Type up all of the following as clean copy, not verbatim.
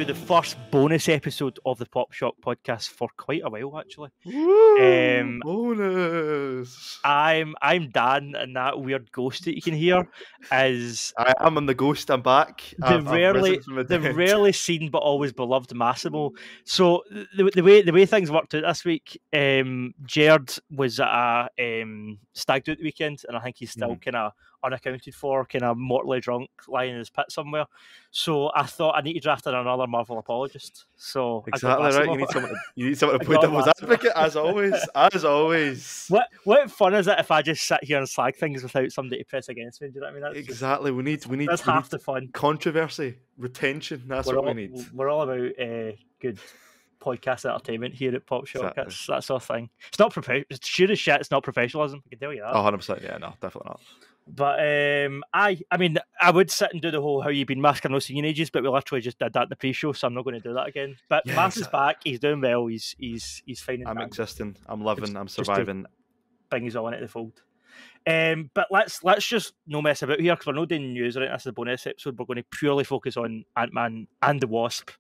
to the first bonus episode of the Pop Shock podcast for quite a while, actually. Woo! Bonus! I'm Dan, and that weird ghost that you can hear is I am on the ghost. I'm back. I've risen from the dead. rarely seen but always beloved Massimo. So the way things worked out this week, Jared was at a stag do at the weekend, and I think he's still kind of unaccounted for, kind of mortally drunk, lying in his pit somewhere. So I thought I need to draft in another Marvel apologist. So exactly right. You need someone to play devil's advocate, as always. As always. What fun is it if I just sit here and slag things without somebody to press against me? Do you know what I mean? Exactly. We need half the fun. Controversy, retention. That's what we need. We're all about good podcast entertainment here at Pop Shock. Exactly. That's our thing. It's not it's sure as shit. It's not professionalism. I can tell you that. 100%. Yeah, no, definitely not. But I mean, I would sit and do the whole "how you been, Mask?" I've not seen you in ages, but we literally just did that in the pre-show, so I'm not going to do that again. But yeah, Mask is back. He's doing well. He's fine. I'm existing. I'm loving. I'm surviving. Bring us all into the fold. But let's just no mess about here because we're not doing news. Right, this is a bonus episode. We're going to purely focus on Ant-Man and the Wasp,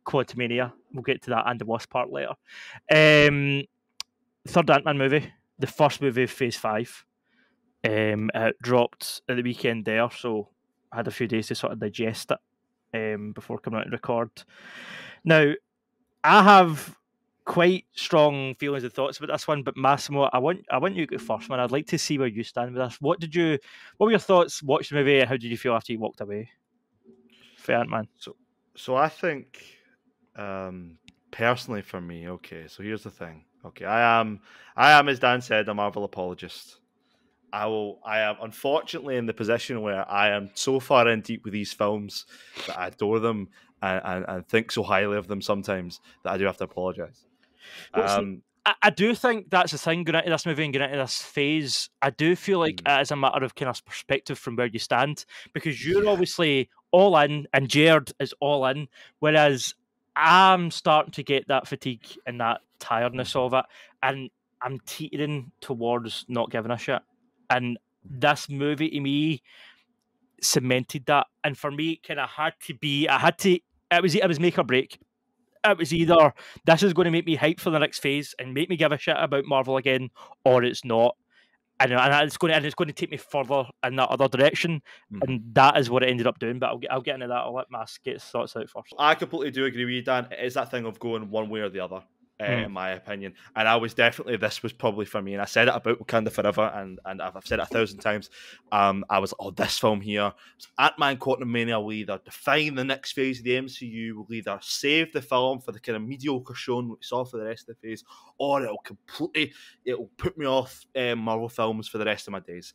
Quantumania. We'll get to that and the Wasp part later. Third Ant-Man movie, the first movie of Phase 5. It dropped at the weekend there, so I had a few days to sort of digest it before coming out and record. Now, I have quite strong feelings and thoughts about this one, but Massimo, I want you to go first, man. I'd like to see where you stand with this. What were your thoughts? Watched the movie, and how did you feel after you walked away? For Ant-Man. So I think, personally for me, okay. So here's the thing. Okay, I am, as Dan said, a Marvel apologist. I am unfortunately in the position where I am so far in deep with these films that I adore them and think so highly of them sometimes that I do have to apologise. I do think that's the thing going into this movie and going into this phase. I do feel like it is a matter of kind of perspective from where you stand, because you're obviously all in and Jared is all in, whereas I'm starting to get that fatigue and that tiredness of it, and I'm teetering towards not giving a shit. And this movie to me cemented that. And for me, it kind of had to be, it was make or break. It was either this is going to make me hype for the next phase and make me give a shit about Marvel again, or it's not. And it's going to take me further in that other direction. And that is what it ended up doing. But I'll get into that. I'll let Mask get his thoughts out first. I completely do agree with you, Dan. It is that thing of going one way or the other. In my opinion, and I was definitely, this was probably for me, and I said it about Wakanda Forever, and I've said it 1,000 times. I was, this film here, Ant-Man Quantumania will either define the next phase of the MCU, will either save the film for the kind of mediocre shown we saw for the rest of the phase, or it'll put me off Marvel films for the rest of my days.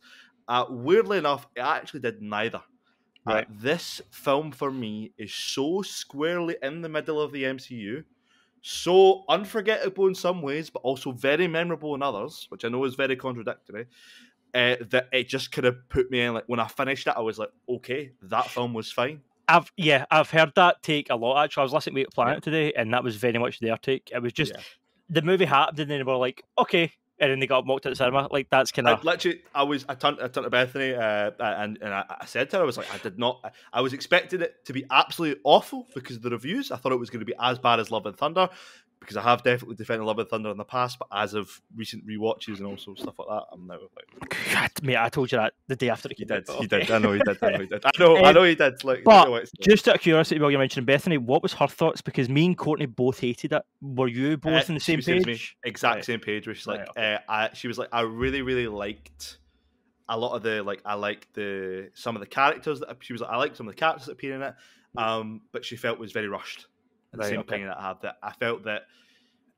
Weirdly enough, it actually did neither. Right. This film for me is so squarely in the middle of the MCU. So unforgettable in some ways, but also very memorable in others, which I know is very contradictory, that it just kind of put me in, like, when I finished it, I was like, okay, that film was fine. I've heard that take a lot, actually. I was listening to Planet today, and that was very much their take. It was just, the movie happened, and then they were like, okay, and then they got mocked at the cinema. Like, that's kind of... I turned to Bethany, and I said to her, I was like, I was expecting it to be absolutely awful because of the reviews. I thought it was going to be as bad as Love and Thunder, because I have definitely defended Love and Thunder in the past, but as of recent rewatches and also stuff like that, I'm now like... God, mate, I told you that the day after it came out. He did. I know he did. I know he did. Like, but just out of curiosity, while you mentioned Bethany, what was her thoughts? Because me and Courtney both hated it. Were you both on the same page? Exact same page. Where she's like, she was like, I really, really liked a lot of the, like, I liked some of the characters that she was like, I liked some of the characters that appear in it, but she felt was very rushed. The same opinion that I have, that I felt that,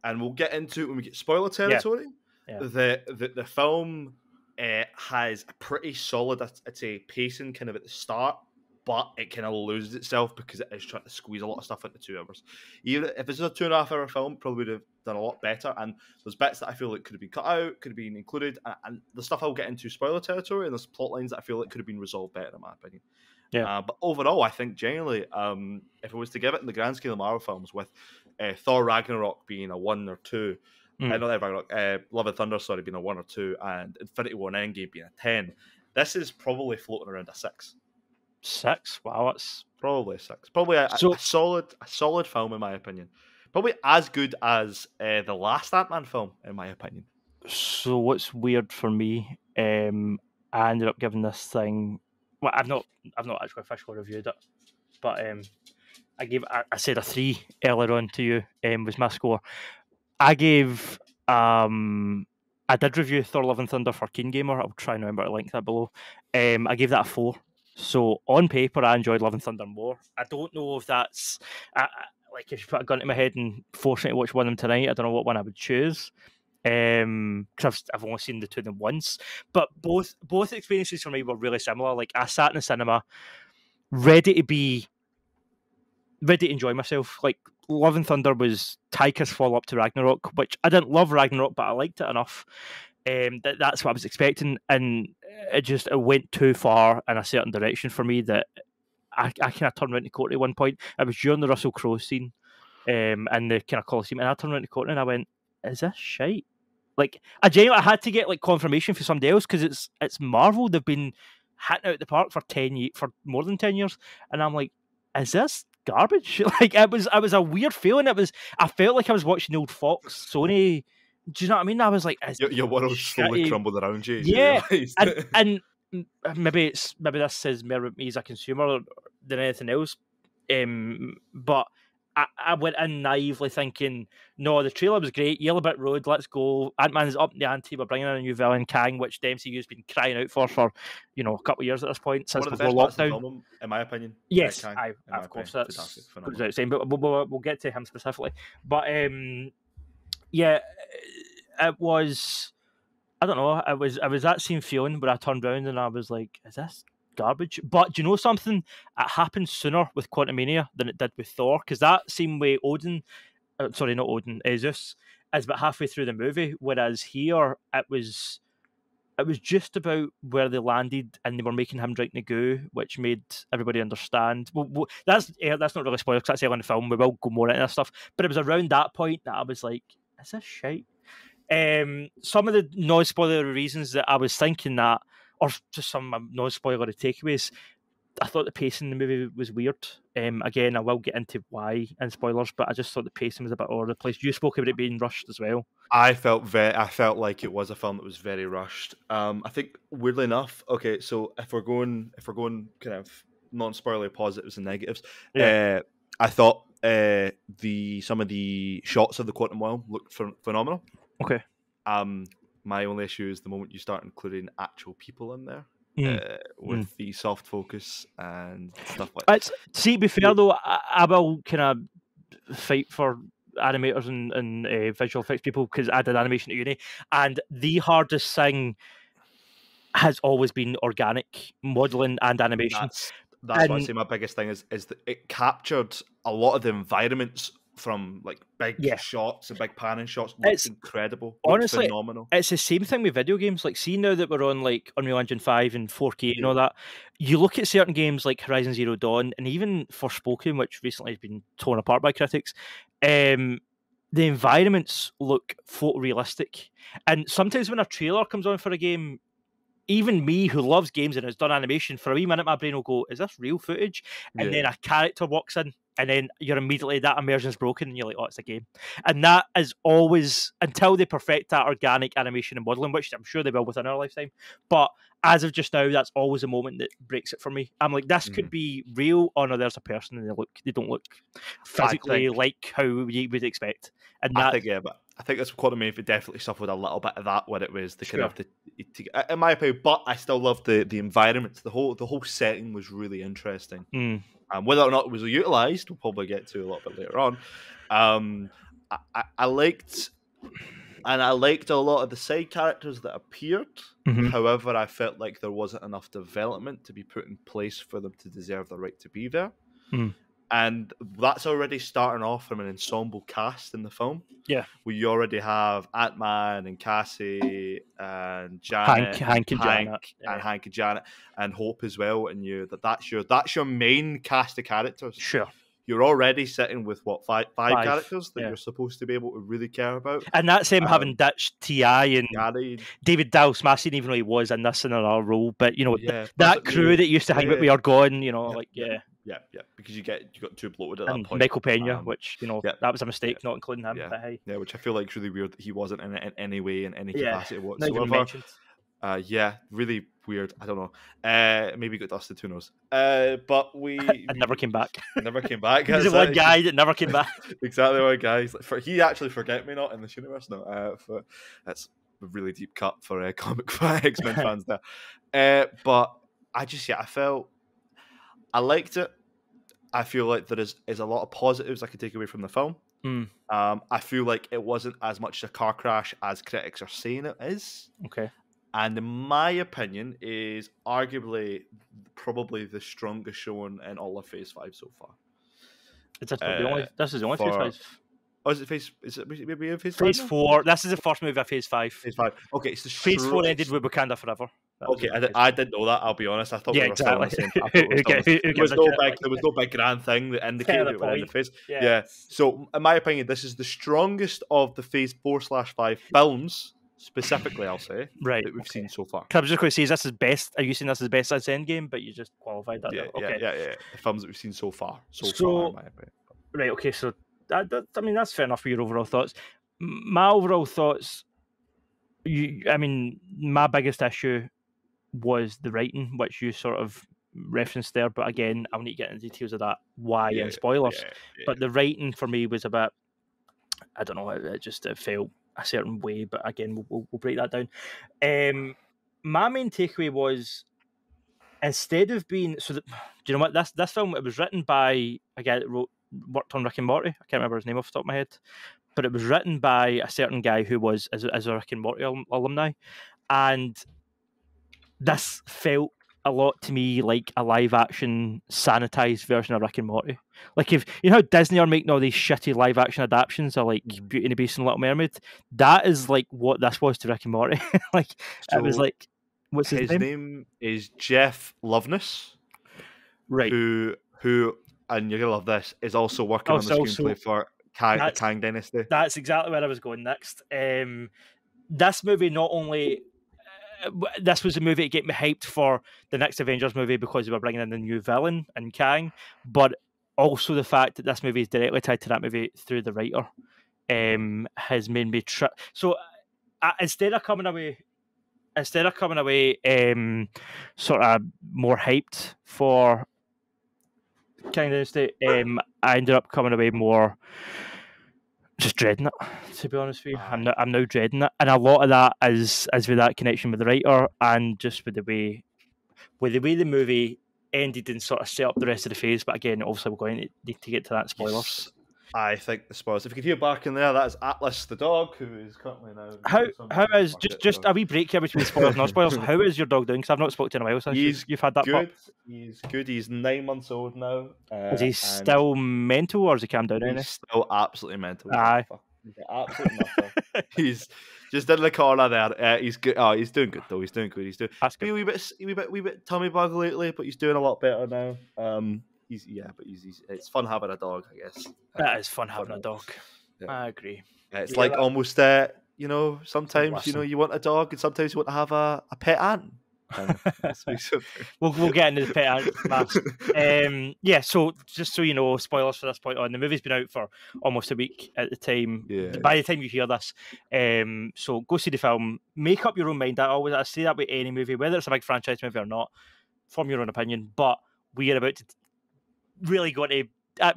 and we'll get into it when we get spoiler territory. The film has a pretty solid, I'd say, pacing kind of at the start, but it kind of loses itself because it is trying to squeeze a lot of stuff into 2 hours. Even if this is a 2.5 hour film, probably would have done a lot better. And there's bits that I feel like could have been cut out, could have been included, and the stuff I'll get into spoiler territory, and there's plot lines that I feel like could have been resolved better, in my opinion. But overall, I think generally, if I was to give it in the grand scale of Marvel films, with Thor Ragnarok being a 1 or 2, not Ragnarok, Love and Thunder, being a 1 or 2, and Infinity War and Endgame being a 10, this is probably floating around a 6. 6. Wow, that's probably 6. Probably a solid film in my opinion. Probably as good as the last Ant-Man film in my opinion. So what's weird for me, I ended up giving this thing. Well, I've not actually officially reviewed it, but I said a 3 earlier on to you. Was my score. I gave. I did review Thor: Love and Thunder for Keen Gamer. I'll try and remember to link that below. I gave that a 4. So on paper, I enjoyed Love and Thunder more. I don't know if that's like if you put a gun to my head and force me to watch one of them tonight. I don't know what one I would choose. Because I've only seen the two of them once, but both experiences for me were really similar. Like I sat in the cinema, ready to enjoy myself. Like Love and Thunder was Taika's follow up to Ragnarok, which I didn't love Ragnarok, but I liked it enough. That's what I was expecting, and it went too far in a certain direction for me that I kind of turned around to Courtney at one point. I was during the Russell Crowe scene, and the kind of Coliseum, and I turned around to Courtney and I went, "Is this shite?" Like I genuinely had to get like confirmation for somebody else because it's Marvel. They've been hitting out the park for for more than 10 years, and I'm like, is this garbage? Like it was a weird feeling. I felt like I was watching the old Fox Sony. Do you know what I mean? I was like, your world slowly crumbled around you. Yeah, and maybe this says more about me as a consumer than anything else. But I went in naively thinking, no, the trailer was great. Yellow Brick Road, let's go. Ant-Man's up in the ante. We're bringing in a new villain, Kang, which the MCU's been crying out for a couple of years at this point since one of the before best lockdown. Parts of the film, in my opinion. Yes, Kang, of course, that's phenomenal. But we'll get to him specifically. But yeah, it was. I don't know. I was that same feeling where I turned around and I was like, "Is this garbage?" But do you know something? It happened sooner with Quantumania than it did with Thor, because that same way Odin, sorry, not Odin, Zeus, is about halfway through the movie, whereas here it was just about where they landed, and they were making him drink the goo, which made everybody understand. Well, that's not really spoilers because that's early in the film. We will go more into this stuff, but it was around that point that I was like, "Is this shite?" Some of the non-spoiler reasons that I was thinking that, or just some non-spoiler takeaways, I thought the pacing in the movie was weird. Again, I will get into why in spoilers, but I just thought the pacing was a bit all over the place. You spoke about it being rushed as well. I felt like it was a film that was very rushed. I think weirdly enough, okay, so if we're going kind of non-spoiler positives and negatives, I thought some of the shots of the quantum realm looked phenomenal. Okay. My only issue is the moment you start including actual people in there with the soft focus and stuff like that. See, to be fair though, I will kind of fight for animators and visual effects people because I did animation at uni, and the hardest thing has always been organic modeling and animation. That's what I say. My biggest thing is that it captured a lot of the environments from like big shots and big panning shots. It's incredible. Honestly, phenomenal. It's the same thing with video games. Like, see now that we're on like Unreal Engine 5 and 4K and all that, you look at certain games like Horizon Zero Dawn and even Forspoken, which recently has been torn apart by critics. The environments look photorealistic, and sometimes when a trailer comes on for a game, even me who loves games and has done animation, for a wee minute my brain will go, is this real footage? And then a character walks in and then you're immediately, that immersion's broken and you're like, oh, it's a game. And that is always, until they perfect that organic animation and modeling, which I'm sure they will within our lifetime. But as of just now, that's always a moment that breaks it for me. I'm like, this could be real. Oh no, there's a person and they don't look physically like how you would expect. And I think that's Quantumania definitely suffered a little bit of that when it was the kind of in my opinion. But I still loved the environments. The whole setting was really interesting. Whether or not it was utilised, we'll probably get to a little bit later on. I liked a lot of the side characters that appeared. However, I felt like there wasn't enough development to be put in place for them to deserve the right to be there. And that's already starting off from an ensemble cast in the film. Yeah. Where you already have Ant-Man and Cassie and Janet, Hank and Janet and Hope as well, and that's your main cast of characters. Sure. you're already sitting with five Five, characters that yeah. you're supposed to be able to really care about. And that's him having ditched T.I. and Gary, David Dallas Massimo, even though he was in this in another role. But you know, yeah, that crew that used to hang out with are gone. You know, yeah, because you got too bloated at that and point. Michael Pena, which you know, yeah, that was a mistake not including him. Yeah, but hey. yeah, which I feel like is really weird that he wasn't in it in any way, in any capacity Not even whatsoever. mentioned. Yeah, really weird. I don't know. Maybe got dusted. Who knows? But and never came back. Never came back. He's the one guy that never came back. Exactly one guy. He actually forget me not in this universe. No, that's a really deep cut for comic X-Men fans there. But I felt I liked it. I feel like there is a lot of positives I could take away from the film. I feel like it wasn't as much a car crash as critics are saying it is. Okay. And in my opinion, is arguably probably the strongest showing in all of Phase 5 so far. This is the only Phase 5. Oh, is it Phase? Is it maybe in Phase 5? Phase 4. This is the first movie of Phase 5. Phase 5. Okay, it's the Phase 4 ended with Wakanda Forever. Okay, I didn't know that. I'll be honest. I thought we were still on the same. There was no big grand thing that indicated it were in the phase. Yeah. So, in my opinion, this is the strongest of the Phase 4/5 films, specifically. I'll say that we've seen so far. I was just going to say, is this his best? Are you saying this is best as Endgame? But you just qualified that. Yeah. The films that we've seen so far, in my opinion. Right. Okay. So, I mean, that's fair enough for your overall thoughts. My overall thoughts. My biggest issue was the writing, which you sort of referenced there, but again, I'll need to get into details of that, why and spoilers. But the writing for me was a bit, I don't know, it felt a certain way, but again, we'll break that down. My main takeaway was, instead of being, do you know what, this film, it was written by a guy that worked on Rick and Morty. I can't remember his name off the top of my head, but it was written by a certain guy who was as a Rick and Morty alumni, and this felt a lot to me like a live-action sanitized version of Rick and Morty. Like, if you know how Disney are making all these shitty live-action adaptations of like Beauty and the Beast and Little Mermaid, that is like what this was to Rick and Morty. Like, so it was like, what's his name? His name is Jeff Loveness, right? Who, and you're gonna love this, is also working on the screenplay for Kang Dynasty. That's exactly where I was going next. This movie not only. This was a movie to get me hyped for the next Avengers movie because they were bringing in a new villain in Kang, but also the fact that this movie is directly tied to that movie through the writer has made me so instead of coming away sort of more hyped for Kang Dynasty, I ended up coming away more just dreading it, to be honest with you. I'm now dreading it, and a lot of that is with that connection with the writer, and just with the way the movie ended and sort of set up the rest of the phase. But again, obviously we're going to need to get to that spoilers. I think the spoilers. If you can hear back in there, that is Atlas the dog, who is currently now. How is just a wee break here between spoilers and non spoilers? How is your dog doing? Because I've not spoken to him in a while since you've had that. Good. He's good. He's 9 months old now. Is he still mental, or has he calmed down? He's still absolutely mental. Aye. He's absolutely mental. He's just in the corner there. He's good. Oh, he's doing good though. He's doing good. He's doing. A wee bit tummy bug lately, but he's doing a lot better now. He's it's fun having a dog, I guess. That is fun having a dog. Yeah. I agree. Yeah, it's like almost sometimes you want a dog, and sometimes you want to have a pet ant. We'll get into the pet ant. Yeah, so just so you know, spoilers for this point on, the movie's been out for almost a week at the time. By the time you hear this, so go see the film, make up your own mind. I say that with any movie, whether it's a big franchise movie or not, form your own opinion. But we are about to really going to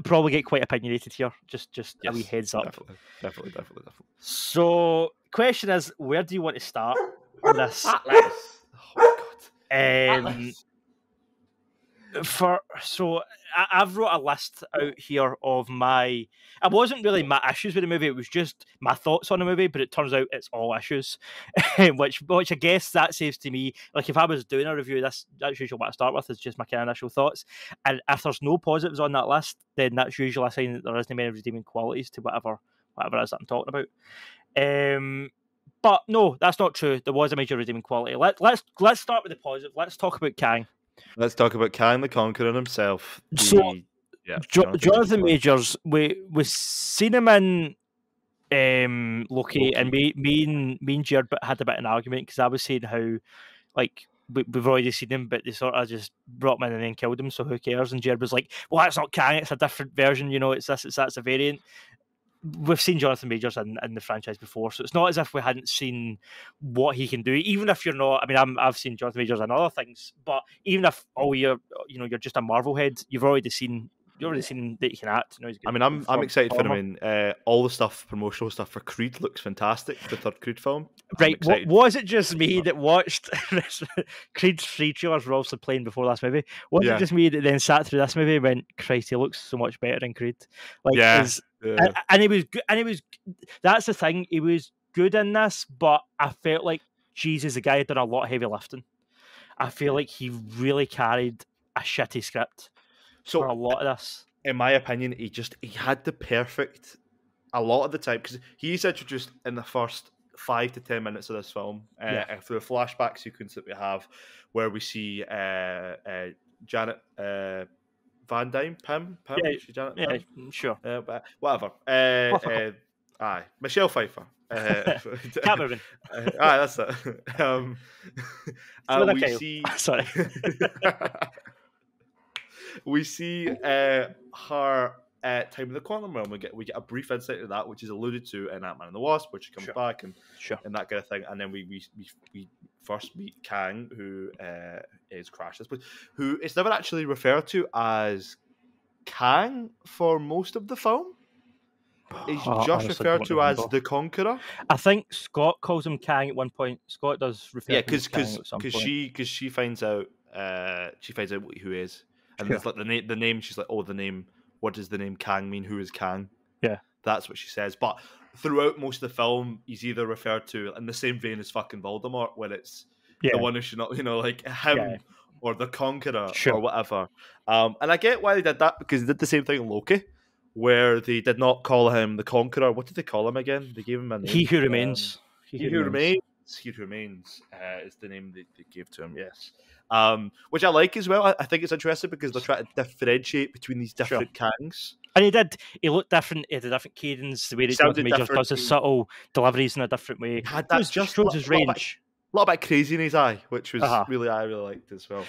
probably get quite opinionated here. Just a wee heads up. Definitely. So, question is, where do you want to start with this? Atlas. Oh God. I've wrote a list out here of it wasn't really my issues with the movie, it was just my thoughts on the movie, but it turns out it's all issues, which I guess that saves to me, like if I was doing a review, that's usually what I start with, is just my kind of initial thoughts, and if there's no positives on that list, then that's usually a sign that there isn't many redeeming qualities to whatever it is that I'm talking about. But no, that's not true. There was a major redeeming quality. Let's start with the positive. Let's talk about Kang. Let's talk about Kang the Conqueror himself. So Yeah, Jonathan Majors. We seen him in Loki, and me and Jared had a bit of an argument because I was saying how like we've already seen him, but they sort of just brought him in and then killed him, so who cares? And Jared was like, "Well, that's not Kang; it's a different version. You know, it's this, it's that's a variant." We've seen Jonathan Majors in the franchise before, so it's not as if we hadn't seen what he can do. Even if you're not, I mean, I've seen Jonathan Majors in other things, but even if you're just a Marvel head, you've already seen that he can act. You know, he's good. I mean, I'm excited for him in all the stuff, promotional stuff for Creed looks fantastic. The third Creed film, right? Was it just me that watched Creed 3 trailers were also playing before this movie? Was it just me that then sat through this movie and went, "Christ, he looks so much better in Creed"? Like, and he was good, and he was. That's the thing. He was good in this, but I felt like Jesus, the guy had done a lot of heavy lifting. I feel like he really carried a shitty script for a lot of this. In my opinion, he had the perfect. A lot of the time, because he's introduced in the first 5 to 10 minutes of this film, through a flashback sequence that we have, where we see Janet. Van Dyne, Pim? Janet, sure. But whatever. Michelle Pfeiffer. Cameron. That's it. We see. Sorry. We see her time in the quantum realm. We get a brief insight of that, which is alluded to in Ant-Man and the Wasp, which comes back and that kind of thing. And then we first meet Kang, who is Crash, who is never actually referred to as Kang for most of the film. He's just referred to as the Conqueror. I think Scott calls him Kang at one point. Scott does refer to him as Kang at some point. Because she finds out who he is, and there's like the name. She's like, oh, the name. What does the name Kang mean? Who is Kang? Yeah, that's what she says. But throughout most of the film, he's either referred to in the same vein as fucking Voldemort, when it's the one who should not, like him or the Conqueror or whatever. And I get why they did that, because they did the same thing in Loki, where they did not call him the Conqueror. What did they call him again? They gave him a name. He Who Remains. He Who Remains. He Who Remains is the name they gave to him. Yes. Which I like as well. I think it's interesting because they're trying to differentiate between these different Kangs. And he did. He looked different. He had a different cadence. The way that Jonathan Majors does his subtle deliveries in a different way. He had that just shows his range. A lot of crazy in his eye, which was I really liked as well.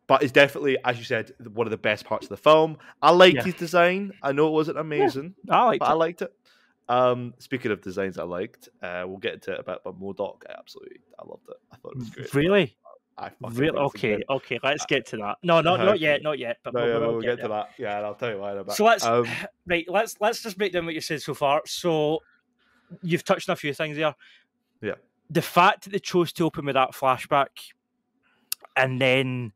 But it's definitely, as you said, one of the best parts of the film. I liked his design. I know it wasn't amazing, I liked it. Speaking of designs I liked, we'll get into it a bit, but MODOK, I loved it. I thought it was great. Really? Really? Okay, let's get to that. No, not yet. But we'll get to that. Yeah, and I'll tell you why in a bit. So let's just break down what you said so far. So you've touched on a few things there. Yeah. The fact that they chose to open with that flashback and then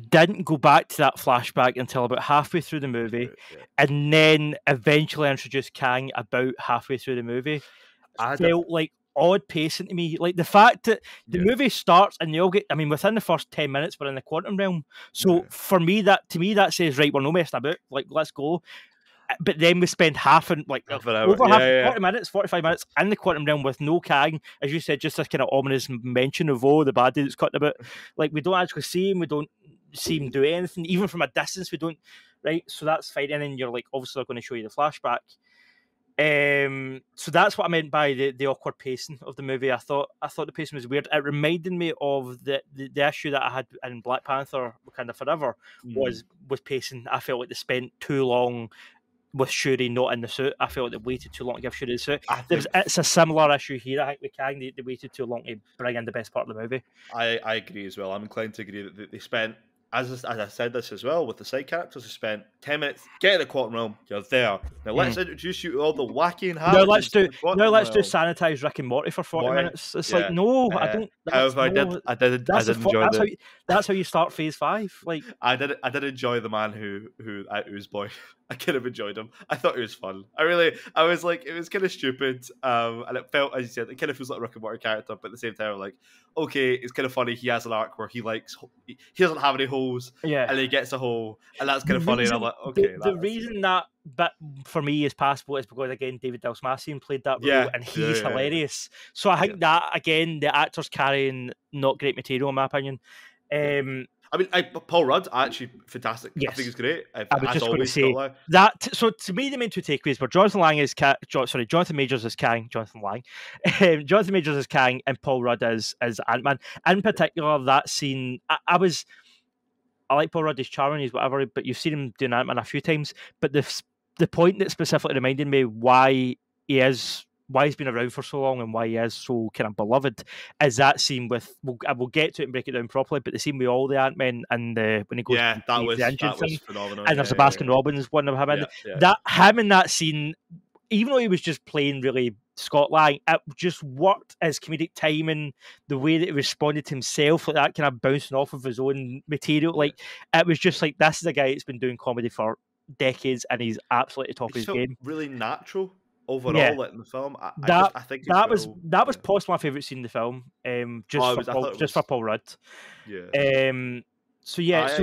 didn't go back to that flashback until about halfway through the movie, and then eventually introduced Kang about halfway through the movie, felt like odd pacing to me. Like the fact that the movie starts and they all get, I mean, within the first 10 minutes we're in the quantum realm. So for me, that says, right, we're no messing about, like, let's go. But then we spend half an hour, 40 minutes, 45 minutes in the quantum realm with no Kang, as you said, just a kind of ominous mention of the baddie that's cutting about. Like, we don't actually see him, we don't see him do anything, even from a distance. We don't, right? So that's fine. And then you're like, obviously they're going to show you the flashback. So that's what I meant by the awkward pacing of the movie. I thought the pacing was weird. It reminded me of the issue that I had in Black Panther Wakanda Forever was pacing. I felt like they spent too long with Shuri not in the suit. I felt like they waited too long to give Shuri the suit. It's a similar issue here. I think with Kang, they waited too long to bring in the best part of the movie. I agree as well. I'm inclined to agree that they spent, as I said this as well, with the side characters, they spent 10 minutes, get in the quantum realm, you're there. Now let's introduce you to all the wacky and now let's do sanitize Rick and Morty for 40 minutes. It's like, no, I don't. However, I did enjoy that's how you start phase 5. Like, I did enjoy the man who was boy. I kind of enjoyed him. I thought it was fun. I was like, it was kind of stupid, and it felt, as you said, it kind of feels like a Rick and Morty character, but at the same time, I'm like, okay, it's kind of funny. He has an arc where he doesn't have any holes, and he gets a hole, and that's kind of funny. And I'm like, okay. The reason that bit for me is passable is because, again, David Massimo played that role, and he's hilarious. So I think that, again, the actors carrying not great material, in my opinion. I mean, Paul Rudd, actually fantastic. Yes. I think he's great. I was just going to say that. So to me, the main two takeaways were Jonathan Majors as Kang, Jonathan Lang, Jonathan Majors as Kang, and Paul Rudd as Ant-Man. In particular, that scene, I like Paul Rudd, he's charming, he's whatever, but you've seen him doing Ant-Man a few times. But the point that specifically reminded me why he's been around for so long and why he is so kind of beloved is that scene with, we'll get to it and break it down properly, but the scene with all the Ant-Men and when he goes that was thing, phenomenal. and there's a Baskin Robbins one of him in that, him in that scene, even though he was just playing really Scott Lang, it just worked as comedic timing, the way that he responded to himself, like that kind of bouncing off of his own material, like it was just like, this is a guy that's been doing comedy for decades and he's absolutely top of his game. Really natural overall, like in the film. I think that was possibly my favourite scene in the film. Just for Paul Rudd. Yeah. So yeah.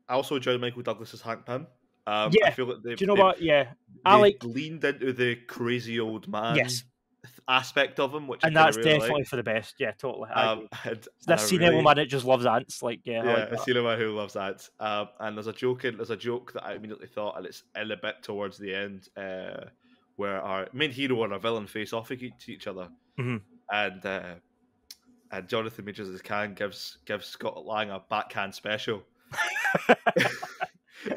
I also enjoyed Michael Douglas as Hank Pym. I feel like do you know what? Yeah, I leaned into the crazy old man aspect of him, that's really definitely for the best. Yeah, totally. This senile man that just loves ants. Like, a senile man who loves ants. And there's a joke that I immediately thought, and it's in a bit towards the end, where our main hero and our villain face off against each other, and Jonathan Majors as Kang gives Scott Lang a backhand special.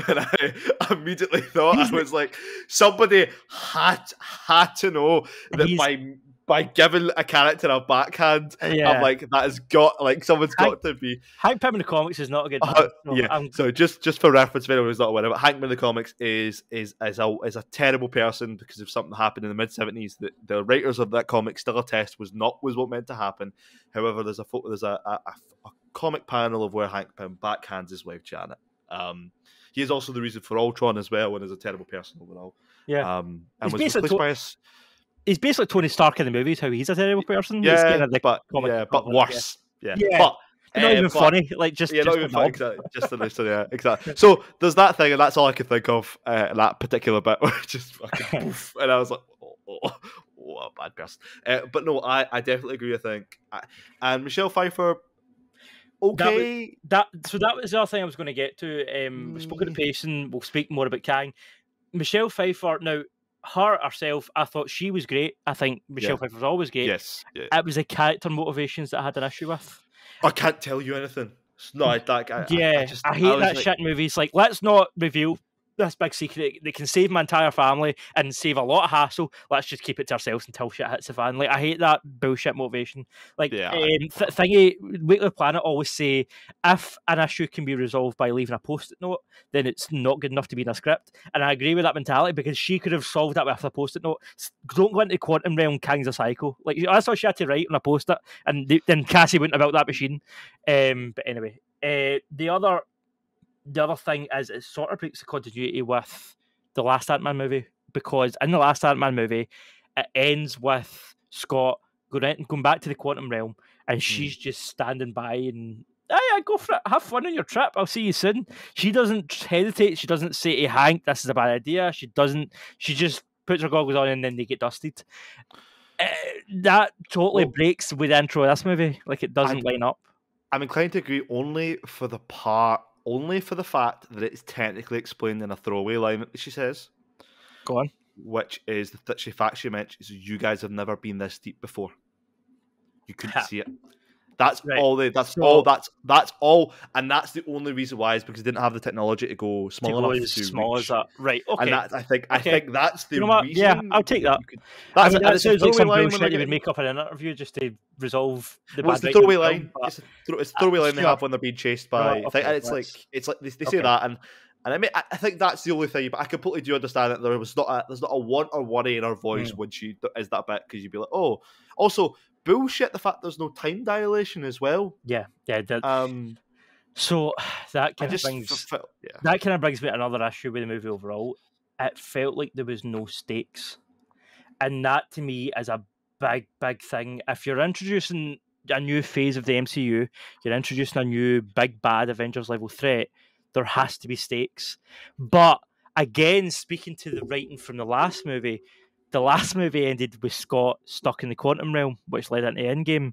And I immediately thought, I was like, somebody had to know that by giving a character a backhand, I'm like, that has got, like, someone's got to be. Hank Pym in the comics is not a good man. So just for reference, if anyone who's not aware of it, Hank Pym in the comics is a terrible person because of something that happened in the mid-70s that the writers of that comic still attest was what meant to happen. However, there's a comic panel of where Hank Pym backhands his wife Janet. He is also the reason for Ultron as well, and is a terrible person overall. Yeah, and was replaced by us. He's basically Tony Stark in the movies. How he's a terrible person. Yeah, but worse. Yeah. But not even funny. Like just not even funny. Exactly. Exactly. So there's that thing, and that's all I could think of. That particular bit, where it just fucking poof, and I was like, oh, a bad person. But no, I definitely agree. I think, and Michelle Pfeiffer. Okay. That was the other thing I was going to get to. We spoke of the pacing. We'll speak more about Kang. Michelle Pfeiffer. Now, her herself, I thought she was great. I think Michelle Pfeiffer was always great. Yes. Yeah. It was the character motivations that I had an issue with. I can't tell you anything. No, I hate that shit in movies. Like, let's not reveal this big secret. They can save my entire family and save a lot of hassle. Let's just keep it to ourselves until shit hits the fan. Like, I hate that bullshit motivation. Like, thingy, Weekly Planet always say, if an issue can be resolved by leaving a post-it note, then it's not good enough to be in a script. And I agree with that mentality, because she could have solved that with a post-it note. Don't go into Quantum Realm, Kang's a psycho. Like, that's what she had to write on a post-it, and then Cassie wouldn't have built that machine. But anyway, the other thing is, it sort of breaks the continuity with the last Ant-Man movie, because in the last Ant-Man movie, it ends with Scott going back to the Quantum Realm, and she's just standing by and, hey, go for it, have fun on your trip, I'll see you soon. She doesn't hesitate, she doesn't say to Hank, this is a bad idea, she just puts her goggles on and then they get dusted. That totally breaks with the intro of this movie. Like, it doesn't line up. I'm inclined to agree only for the fact that it's technically explained in a throwaway line that she says. Go on. Which is that she factually mentions, you guys have never been this deep before. You couldn't see it. That's all. That's all, and that's the only reason why is because they didn't have the technology to go small enough. As small as that, right? Okay. And I think that's the reason. Yeah, I'll take that. That sounds like some bullshit you would make up in an interview just to resolve the bad. It's the throwaway line. It's the throwaway line they have when they're being chased by. It's like they say that, and I mean, I think that's the only thing. But I completely do understand that there's not a want or worry in her voice when she is that bit, because you'd be like, oh, also. Bullshit, the fact there's no time dilation as well. Yeah. So that kind of brings me to another issue with the movie overall. It felt like there was no stakes, and that to me is a big thing. If you're introducing a new phase of the MCU, you're introducing a new big bad Avengers level threat, there has to be stakes. But again, speaking to the writing from the last movie ended with Scott stuck in the Quantum Realm, which led into Endgame.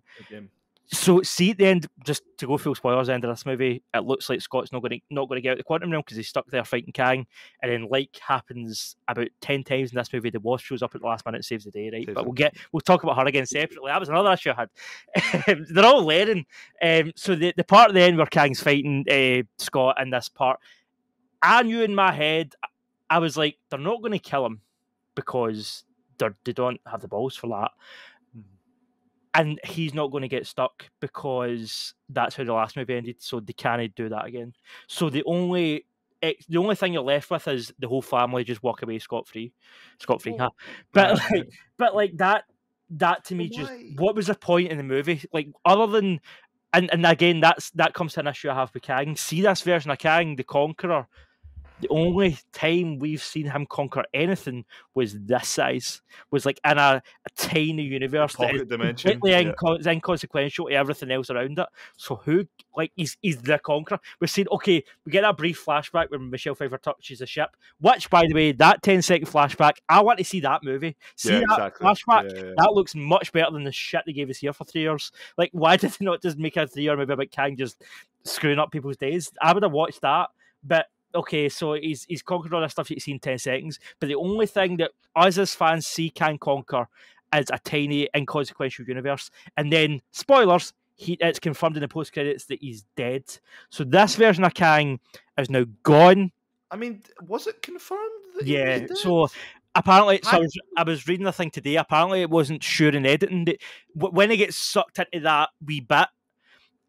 So see at the end, just to go full spoilers, the end of this movie, it looks like Scott's not going to get out of the quantum realm because he's stuck there fighting Kang, and then like happens about 10 times in this movie, the Wasp shows up at the last minute and saves the day, right? But we'll talk about her again separately. That was another issue I had. They're all layering. So the part at the end where Kang's fighting Scott in this part, I knew in my head, I was like, they're not going to kill him because they don't have the balls for that. And he's not going to get stuck because that's how the last movie ended. So they can't do that again. So the only thing you're left with is the whole family just walk away scot free, huh? But like that to me, just what was the point in the movie? Like other than and again that comes to an issue I have with Kang. See this version of Kang, the Conqueror. The only time we've seen him conquer anything was this size. Was like in a tiny universe that is completely inconsequential to everything else around it. So who, like, he's the Conqueror. We've seen, okay, we get a brief flashback where Michelle Pfeiffer touches a ship, which, by the way, that 10-second flashback, I want to see that movie. See that flashback? Yeah. That looks much better than the shit they gave us here for 3 years. Like, why did they not just make a 3-year movie about Kang just screwing up people's days? I would have watched that, but okay, so he's conquered all that stuff you see in 10 seconds, but the only thing that us as fans see Kang conquer is a tiny, inconsequential universe. And then, spoilers, it's confirmed in the post-credits that he's dead. So this version of Kang is now gone. I mean, was it confirmed that he was dead? So apparently, I was reading a thing today, apparently it wasn't sure in editing. When he gets sucked into that wee bit,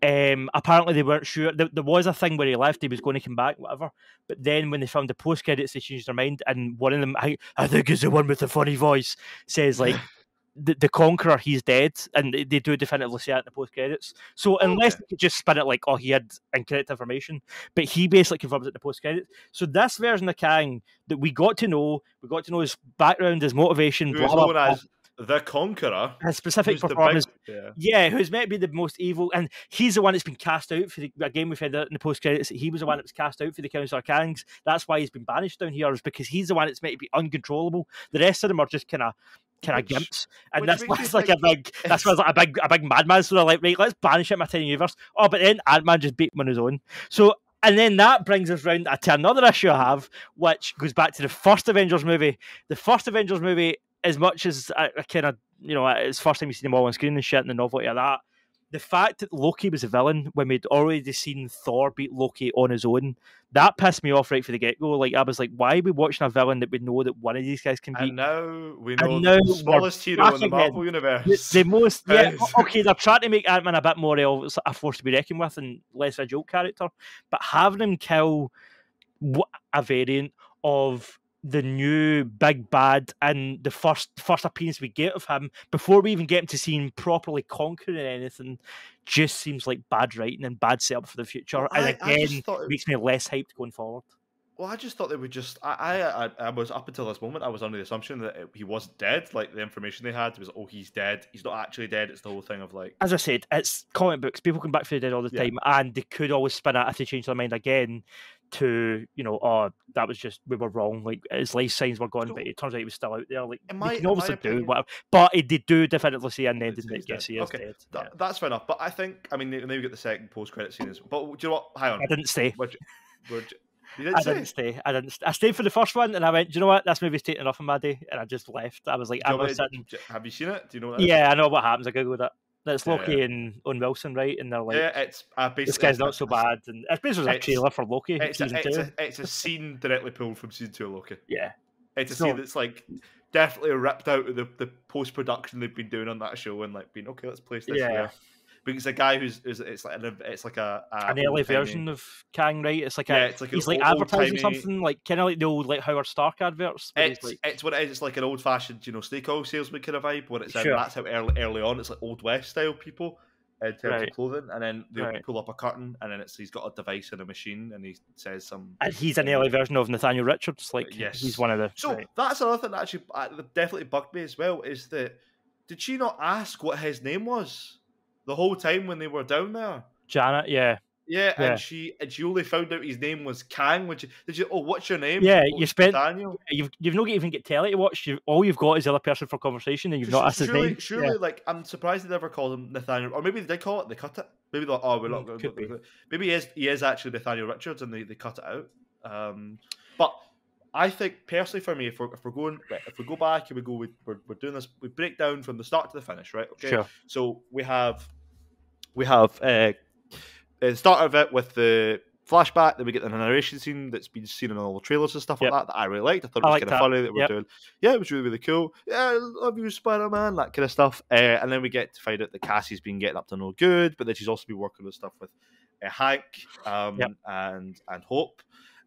apparently they weren't sure. There was a thing where he left, he was going to come back, whatever. But then when they found the post credits, they changed their mind, and one of them, I think is the one with the funny voice, says like the Conqueror, he's dead, and they do definitively say that in the post credits. So unless they could just spin it like, oh, he had incorrect information, but he basically confirms it in the post credits. So this version of Kang that we got to know his background, his motivation, blah blah blah. The Conqueror, his specific performance, who's meant to be the most evil, and he's the one that's been cast out for again. We found out in the post credits that he was the one that was cast out for the Council of Kangs. That's why he's been banished down here, is because he's the one that's meant to be uncontrollable. The rest of them are just kind of gimps, and that's like a big madman. So they're like, right, let's banish him in a tiny universe. Oh, but then Ant-Man just beat him on his own. So. And then that brings us round to another issue I have, which goes back to the first Avengers movie. The first Avengers movie, as much as I kind of, it's the first time you see them all on screen and shit, and the novelty of that, the fact that Loki was a villain when we'd already seen Thor beat Loki on his own, that pissed me off right for the get-go. Like, I was like, why are we watching a villain that we know that one of these guys can beat? And now we know the smallest hero in the Marvel universe. The most, okay, they're trying to make Ant-Man a bit more a force to be reckoned with and less a joke character, but having him kill a variant of the new big bad and the first appearance we get of him before we even get him to see him properly conquering anything just seems like bad writing and bad setup for the future. And again, makes me less hyped going forward. Well, I just thought they would just. I was up until this moment. I was under the assumption that he wasn't dead. Like the information they had was, oh, he's dead. He's not actually dead. It's the whole thing of like. As I said, it's comic books. People come back from the dead all the time, and they could always spin it if they change their mind again. To oh, that was just we were wrong. Like his life signs were gone, but it turns out he was still out there. Like they can obviously do whatever, but they do definitely see an ending that gets he is dead. That's fair enough. But I think we get the second post credit scene. But do you know what? Hang on, I didn't stay. You didn't didn't stay. I stayed for the first one, and I went, do you know what? This movie's taking enough of my day, and I just left. I was like, I'm not sitting. Have you seen it? Do you know what? Yeah, I know what happens. I googled it. It's Loki and Owen Wilson, right? And they're like, it's this guy's not so bad. And it's basically a trailer for Loki. It's a scene directly pulled from season 2 of Loki. Yeah. It's a scene that's like definitely ripped out of the post production they've been doing on that show and like being okay, let's place this here. Because a guy it's like an early version of Kang, right? It's like he's like advertising something like kind of like the old like Howard Stark adverts. It's what it is. It's like an old fashioned snake oil salesman kind of vibe. What it's in. That's how early on it's like old west style people in terms of clothing, and then they pull up a curtain, and then he's got a device and a machine, and he says some. And he's an early version of Nathaniel Richards. Like he's one of the. So that's another thing that actually definitely bugged me as well. Is that did she not ask what his name was? The whole time when they were down there, Janet, yeah, Yeah, Yeah. and she only found out his name was Kang. Did you? Oh, what's your name? Yeah, Oh, you spent. Nathaniel. You've not even get telly to watch. All you've got is the other person for conversation, and you've not asked his name. Surely, like I'm surprised they never called him Nathaniel, or maybe they call it. They cut it. Maybe they're like, oh, we're not going Could be. to. Maybe he is actually Nathaniel Richards, and they cut it out. But I think personally for me, if we go back and we're doing this, we break down from the start to the finish, right? Okay. Sure. So we have the start of it with the flashback, then we get the narration scene that's been seen in all the trailers and stuff like that I really liked. I thought it was kind of funny that we're doing. Yeah, it was really, really cool. Yeah, I love you, Spider-Man, that kind of stuff. And then we get to find out that Cassie's been getting up to no good, but then she's also been working with stuff with Hank and Hope,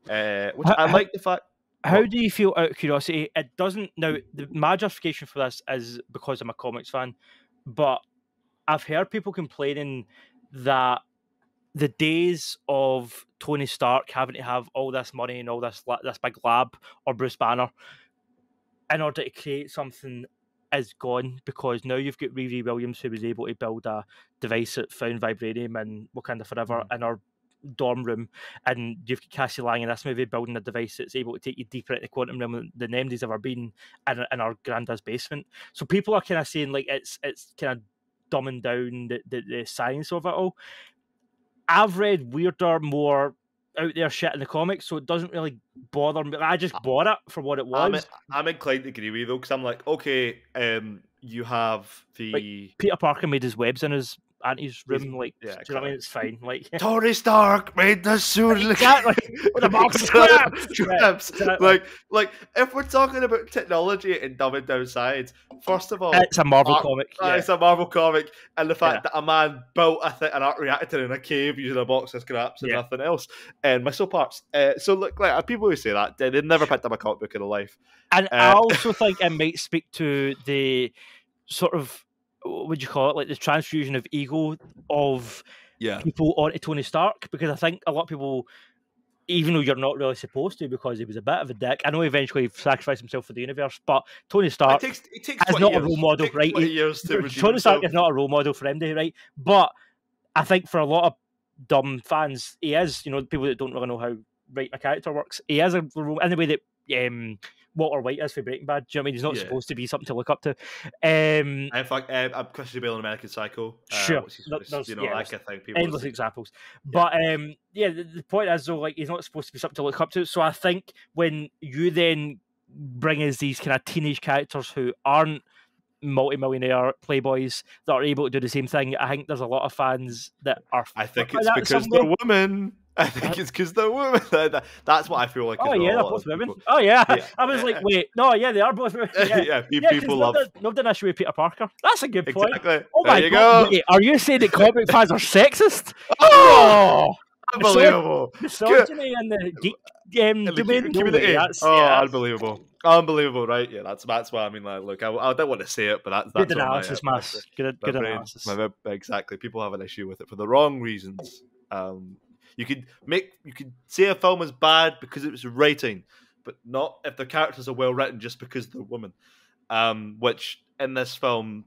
which I like the fact. How do you feel, out of curiosity? It doesn't now. My justification for this is because I'm a comics fan, but I've heard people complaining that the days of Tony Stark having to have all this money and all this big lab, or Bruce Banner, in order to create something is gone, because now you've got Riri Williams, who was able to build a device that found vibranium in Wakanda Forever in our dorm room, and you've got Cassie Lang in this movie building a device that's able to take you deeper into the quantum realm than MD's ever been in our granddad's basement. So people are kind of saying like it's kind of dumbing down the science of it all. I've read weirder, more out there shit in the comics, so it doesn't really bother me. I just bought it for what it was. I'm inclined to agree with you though, because I'm like, okay, you have the Peter Parker made his webs in his auntie's room, like, do you know what I mean? It's fine. Like Tony Stark made the suit exactly with a box of scraps. Like if we're talking about technology and dumbing down science, first of all, it's a Marvel comic. It's a Marvel comic, and the fact that a man built an arc reactor in a cave using a box of scraps and nothing else, and missile parts. So look, like people who say that they never picked up a comic book in their life. And I also think it might speak to the sort of, what would you call it, like the transfusion of ego of people onto Tony Stark, because I think a lot of people, even though you're not really supposed to, because he was a bit of a dick, I know he eventually sacrificed himself for the universe, but Tony Stark it takes is not a role model, right? Tony Stark is not a role model for MD, right? But I think for a lot of dumb fans, he is, people that don't really know how writing a character works, he is a role in the way that Walter White is for Breaking Bad. Do you know what I mean? He's not supposed to be something to look up to. In fact, I'm Christian Bale in American Psycho. Sure. That kind of thing. Endless examples. But the point is, though, like, he's not supposed to be something to look up to. So I think when you then bring us these kind of teenage characters who aren't multi-millionaire playboys that are able to do the same thing, I think there's a lot of fans that are. I think it's because they're women. I think it's because they're women. That's what I feel like. Oh yeah, they're both women. Oh yeah. I was like, wait, no, yeah, they are both women. People love. Not an issue with Peter Parker. That's a good point. Exactly. Oh my God! Wait, are you saying that comic fans are sexist? Oh, unbelievable! Misogyny and the geek community. Unbelievable, right? Yeah, that's why I mean, like, look, I don't want to say it, but that's good analysis, Mass. Good analysis. Exactly. People have an issue with it for the wrong reasons. You could say a film is bad because it was writing, but not if the characters are well written just because they're women. Which in this film,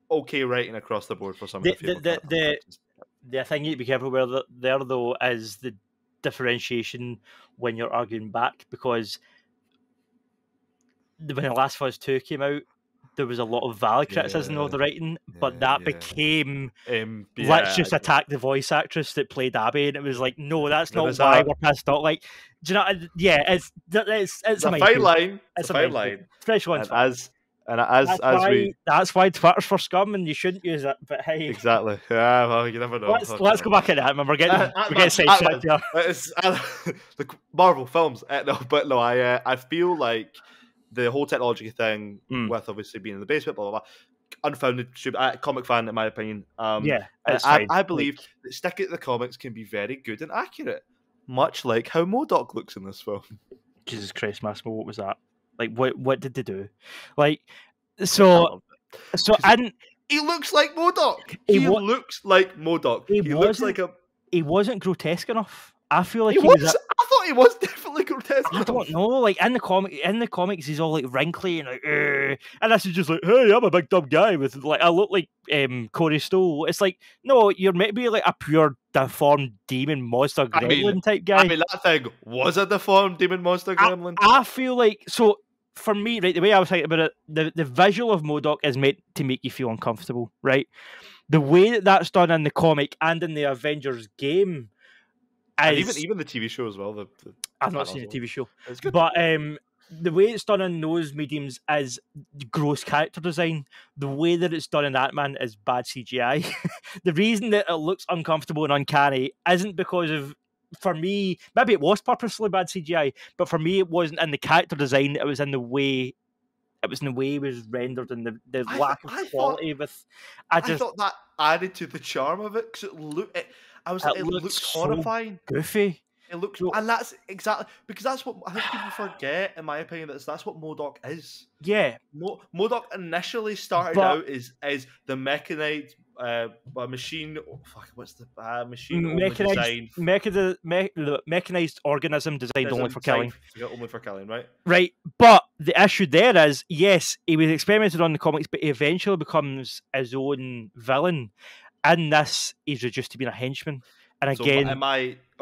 okay writing across the board for some of the thing you need to be careful with there though is the differentiation when you're arguing back, because when The Last of Us 2 came out, there was a lot of valid criticism of the writing, but that became let's just attack the voice actress that played Abby, and it was like, no, that's not why we're pissed off. Like, do you know? Yeah, it's a fine line. It's a fine line, especially that's why Twitter's for scum, and you shouldn't use it. But hey, exactly. Yeah, well, you never know. Let's go back at that. We're getting sidetracked here. The Marvel films. I feel like the whole technology thing, with obviously being in the basement, blah blah blah, unfounded. Comic fan, in my opinion. I believe that sticking to the comics can be very good and accurate, much like how MODOK looks in this film. Jesus Christ, Massimo, what was that? Like, what did they do? Like, so and he looks like MODOK. He looks like MODOK. He looks like a. He wasn't grotesque enough. I feel like I thought he was definitely grotesque. I don't know. Like in the comics, he's all like wrinkly and like, and this is just like, hey, I'm a big dumb guy with like I look like Corey Stoll. It's like, no, you're maybe like a pure deformed demon monster gremlin type guy. I mean, that thing was a deformed demon monster gremlin. I feel like so. For me, right, the way I was thinking about it, the visual of MODOK is meant to make you feel uncomfortable, right? The way that that's done in the comic and in the Avengers game, and even the TV show as well. I've not seen the TV show, it's good. But the way it's done in those mediums is gross character design. The way that it's done in Ant-Man is bad CGI. The reason that it looks uncomfortable and uncanny isn't because of. For me, maybe it was purposely bad CGI, but for me, it wasn't in the character design. It was in the way. It was in the way it was rendered and the lack of quality. I thought that added to the charm of it because it looked horrifying, so goofy. It looked, and that's exactly because that's what I think people forget. In my opinion, that's what MODOK is. Yeah, MODOK initially started out as the mechanized. Machine. What's the machine? Mechanized organism designed only for killing. Only for killing, right? Right, but the issue there is, yes, he was experimented on in the comics, but he eventually becomes his own villain. In this, he's reduced to being a henchman, and again,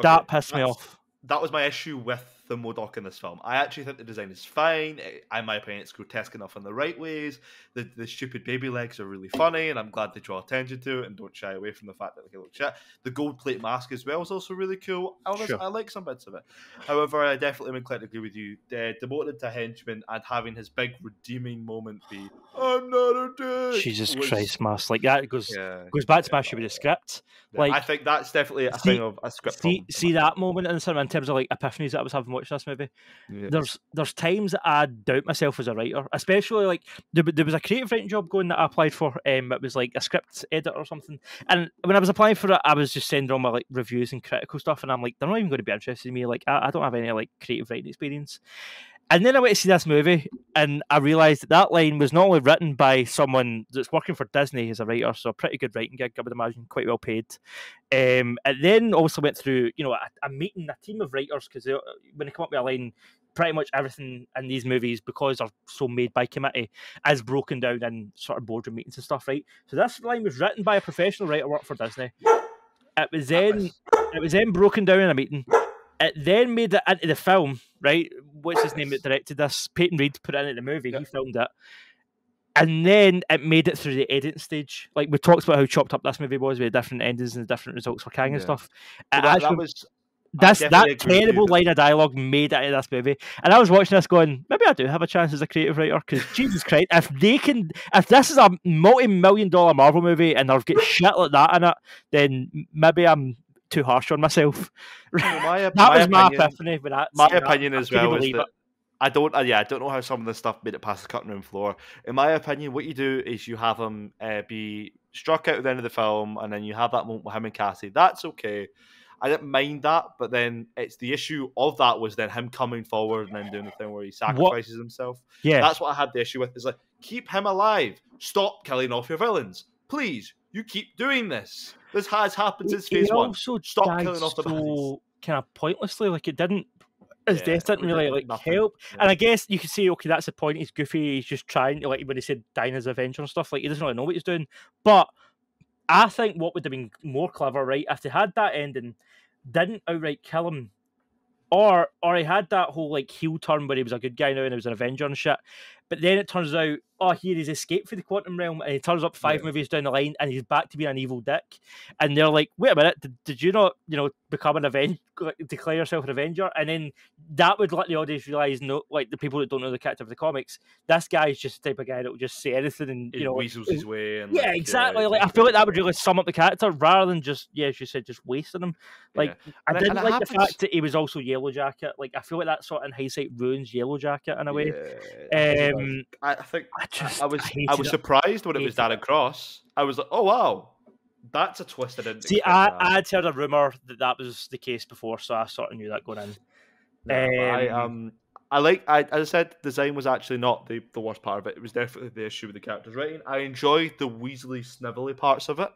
that pissed me off. That was my issue with the MODOK in this film. I actually think the design is fine. In my opinion, it's grotesque enough in the right ways. The stupid baby legs are really funny, and I'm glad they draw attention to it and don't shy away from the fact that they look shit. The gold plate mask as well is also really cool. I like some bits of it. However, I definitely am inclined to agree with you. Demoted to henchman and having his big redeeming moment be, I'm not a dick. Jesus Christ, mask. Like that goes back to my issue with the script. Like, I think that's definitely a thing of a script problem. See that moment in the cinema in terms of like epiphanies that I was having watched this movie. Yeah. There's times that I doubt myself as a writer, especially like there was a creative writing job going that I applied for. It was like a script editor or something, and when I was applying for it, I was just sending all my like reviews and critical stuff, and I'm like, they're not even going to be interested in me. Like I don't have any like creative writing experience. And then I went to see this movie, and I realised that line was not only written by someone that's working for Disney as a writer, so a pretty good writing gig, I would imagine, quite well paid. And then also went through, a meeting, a team of writers, because when they come up with a line, pretty much everything in these movies, because they're so made by committee, is broken down in sort of boardroom meetings and stuff, right? So this line was written by a professional writer working for Disney. It was then broken down in a meeting. It then made it into the film, right? What's his name that directed this? Peyton Reed put it into the movie. Yeah. He filmed it. And then it made it through the editing stage. Like, we talked about how chopped up this movie was with different endings and different results for Kang and stuff. That terrible line of dialogue made it into this movie. And I was watching this going, maybe I do have a chance as a creative writer, because Jesus Christ, if this is a multi-million-dollar Marvel movie and they've got shit like that in it, then maybe I'm too harsh on myself. My epiphany. My opinion as well is that I don't know how some of this stuff made it past the cutting room floor. In my opinion, what you do is you have him be struck out at the end of the film, and then you have that moment with him and Cassie. That's okay. I didn't mind that, but then it's the issue of that was then him coming forward and then doing the thing where he sacrifices himself. Yeah, that's what I had the issue with. Is like, keep him alive. Stop killing off your villains, please. You keep doing this. This has happened since phase one. Stop killing off the baddies. Kind of pointlessly, like it didn't. His death didn't really help. Yeah. And I guess you could say, okay, that's the point. He's goofy. He's just trying to, like when he said dying as Avenger and stuff. Like he doesn't really know what he's doing. But I think what would have been more clever, right, if they had that ending, didn't outright kill him, or he had that whole like heel turn where he was a good guy now and he was an Avenger and shit. But then it turns out, here he's escaped from the quantum realm, and he turns up 5 movies down the line, and he's back to being an evil dick. And they're like, "Wait a minute, did you not, become an Avenger, declare yourself an Avenger?" And then that would let the audience realize, no, like the people that don't know the character of the comics, this guy is just the type of guy that will just say anything, and weasels his way. And exactly. Like I feel like that would really sum up the character rather than just, as you said, just wasting him. Like I didn't like the fact that he was also Yellow Jacket. Like I feel like that sort of in hindsight ruins Yellow Jacket in a way. I was surprised when it was Darren Cross. I was like, oh wow, that's a twist I didn't expect. I'd heard a rumour that was the case before, so I sort of knew that going in. As I said, design was actually not the worst part of it. It was definitely the issue with the character's writing. I enjoyed the Weasley snivelly parts of it,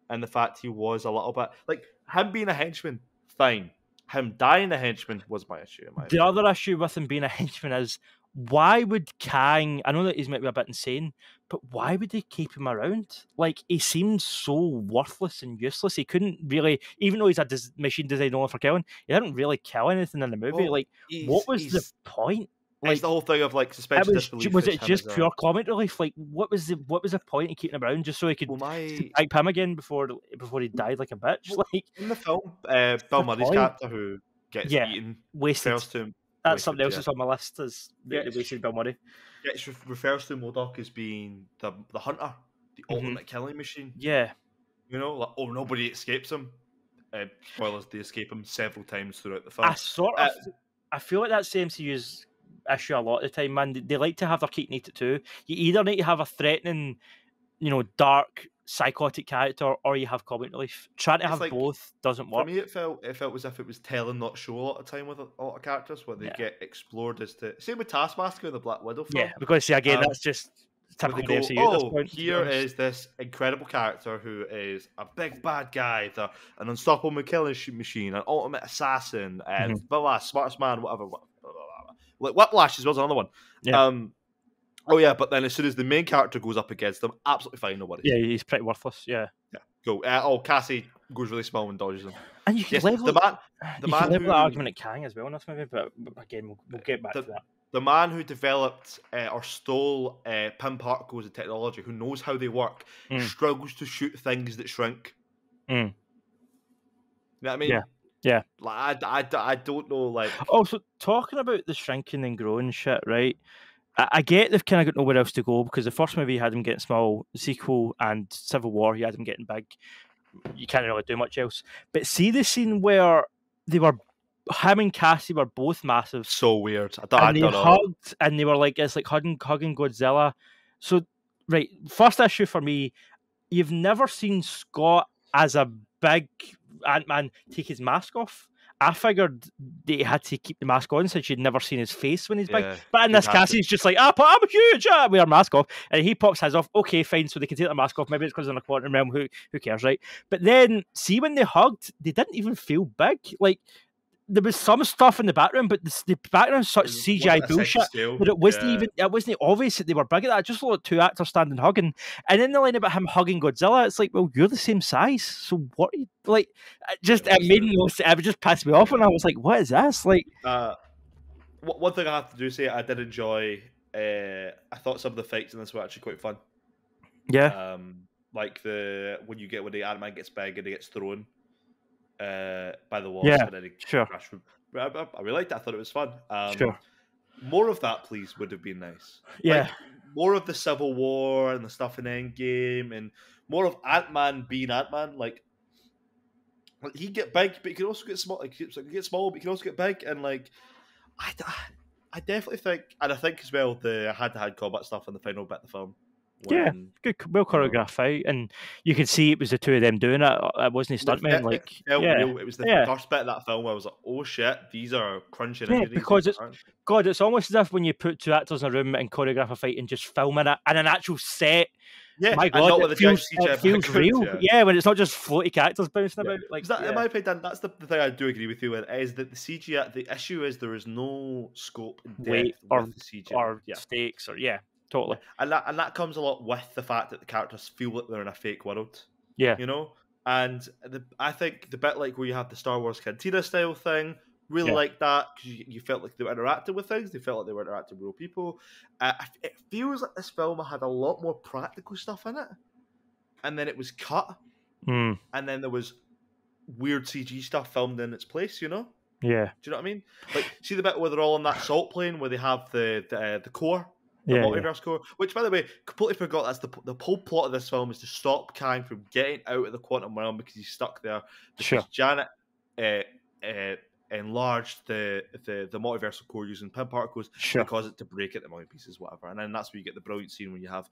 and the fact he was a little bit like him being a henchman, fine. him dying the henchman was my issue. The other issue with him being a henchman is, why would Kang? I know that he's maybe a bit insane, but why would they keep him around? Like, he seems so worthless and useless. He couldn't really, even though he's a machine designed only for killing, he didn't really kill anything in the movie. Well, like, what was the point? Like, it's the whole thing of like suspension disbelief. Was it just pure comic relief? Like, what was the point of keeping him around just so he could hype him again before he died like a bitch? Like, in the film, Bill Murray's character who gets eaten wasted. refers to him. That's something else that's on my list. Is wasted Bill Murray. Refers to MODOK as being the hunter, the ultimate killing machine. Yeah, you know, like, oh, nobody escapes him. Spoilers: they escape him several times throughout the film. I feel like that's the MCU's issue a lot of the time, man. They like to have their cake and eat it too. You either need to have a threatening, dark, psychotic character, or you have comic relief. Trying to have both doesn't work. For me, it felt as if it was telling, not show a lot of time with a lot of characters where they get explored as to. Same with Taskmaster in the Black Widow film. Yeah, because again, that's just typical MCU at this point. Here is this incredible character who is a big bad guy, an unstoppable killing machine, an ultimate assassin, and smartest man, whatever. Like Whiplash as well as another one. Yeah. But then as soon as the main character goes up against them, absolutely fine, nobody. Yeah, he's pretty worthless. Yeah. Cool. Cassie goes really small and dodges him. And you can level the argument at Kang as well in this movie, but again, we'll get back to that. The man who developed or stole PIM particles and technology, who knows how they work, struggles to shoot things that shrink. You know what I mean? Yeah. Like I don't know. Like, also talking about the shrinking and growing shit, right? I get they've kind of got nowhere else to go because the first movie had him getting small, the sequel and Civil War he had him getting big. You can't really do much else. But see the scene where him and Cassie were both massive, so weird. And they hugged, and they were like, it's like hugging Godzilla. So, right, first issue for me, you've never seen Scott as a big Ant-Man take his mask off. I figured they had to keep the mask on since you'd never seen his face when he's big. But in this, Cassie's just like, I'm huge, with her mask off. And he pops his off. Okay, fine, so they can take their mask off. Maybe it's because they're in a quantum realm. Who cares, right? But then, see, when they hugged, they didn't even feel big. Like, there was some stuff in the background, but the background's such CGI bullshit that it wasn't obvious that they were big at that. I just looked at two actors standing hugging, and then the line about him hugging Godzilla, it's like, well, you're the same size, so what are you like? It made me, it just passed me off, and I was like, what is this? Like, one thing I have to do say, I did enjoy. I thought some of the fights in this were actually quite fun. Yeah. Like when the Ant-Man gets big and he gets thrown. By the walls. Yeah, and then sure. I really liked it. I thought it was fun. Sure. More of that, please, would have been nice. Yeah. Like, more of the Civil War and the stuff in Endgame, and more of Ant-Man being Ant-Man. Like he get big, but he can also get small. Like he get small, but he can also get big. And like, I definitely think, and I think as well, the hand-to-hand combat stuff in the final bit of the film. Good, well choreographed fight, and you could see it was the two of them doing it. It wasn't a stuntman. It was the first bit of that film where I was like, "Oh shit, these are crunching." Yeah, because it's almost as if when you put two actors in a room and choreograph a fight and just film in it and an actual set. Yeah, my God, it feels real. Yeah, when it's not just floaty characters bouncing about. Like, in my opinion, that's the thing I do agree with you with, is that the CGI. The issue is there is no scope, and weight, or the CGI, or stakes, or totally. And that comes a lot with the fact that the characters feel like they're in a fake world. Yeah. You know? And I think the bit like where you have the Star Wars Cantina style thing, really like that, because you felt like they were interacting with things, they felt like they were interacting with real people. It feels like this film had a lot more practical stuff in it. And then it was cut. And then there was weird CG stuff filmed in its place, you know? Yeah. Do you know what I mean? Like, see the bit where they're all on that salt plane where they have the core? The multiverse core, which, by the way, completely forgot. That's the whole plot of this film is to stop Kang from getting out of the quantum realm because he's stuck there. Because Janet enlarged the multiversal core using PIM particles to cause it to break it to million pieces, whatever. And then that's where you get the brilliant scene when you have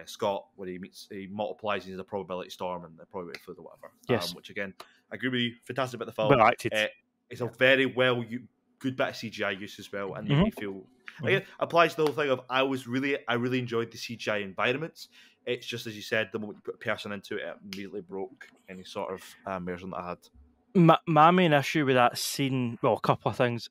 Scott, where he multiplies into the probability storm and the probability fluid or whatever. Yes. Which again, I agree with you. Fantastic bit of the film. Well acted. It's a very good bit of CGI use as well, and made me feel. Again, applies to the whole thing of I really enjoyed the CGI environments. It's just as you said, the moment you put a person into it, it immediately broke any sort of immersion that I had. My main issue with that scene, well, a couple of things.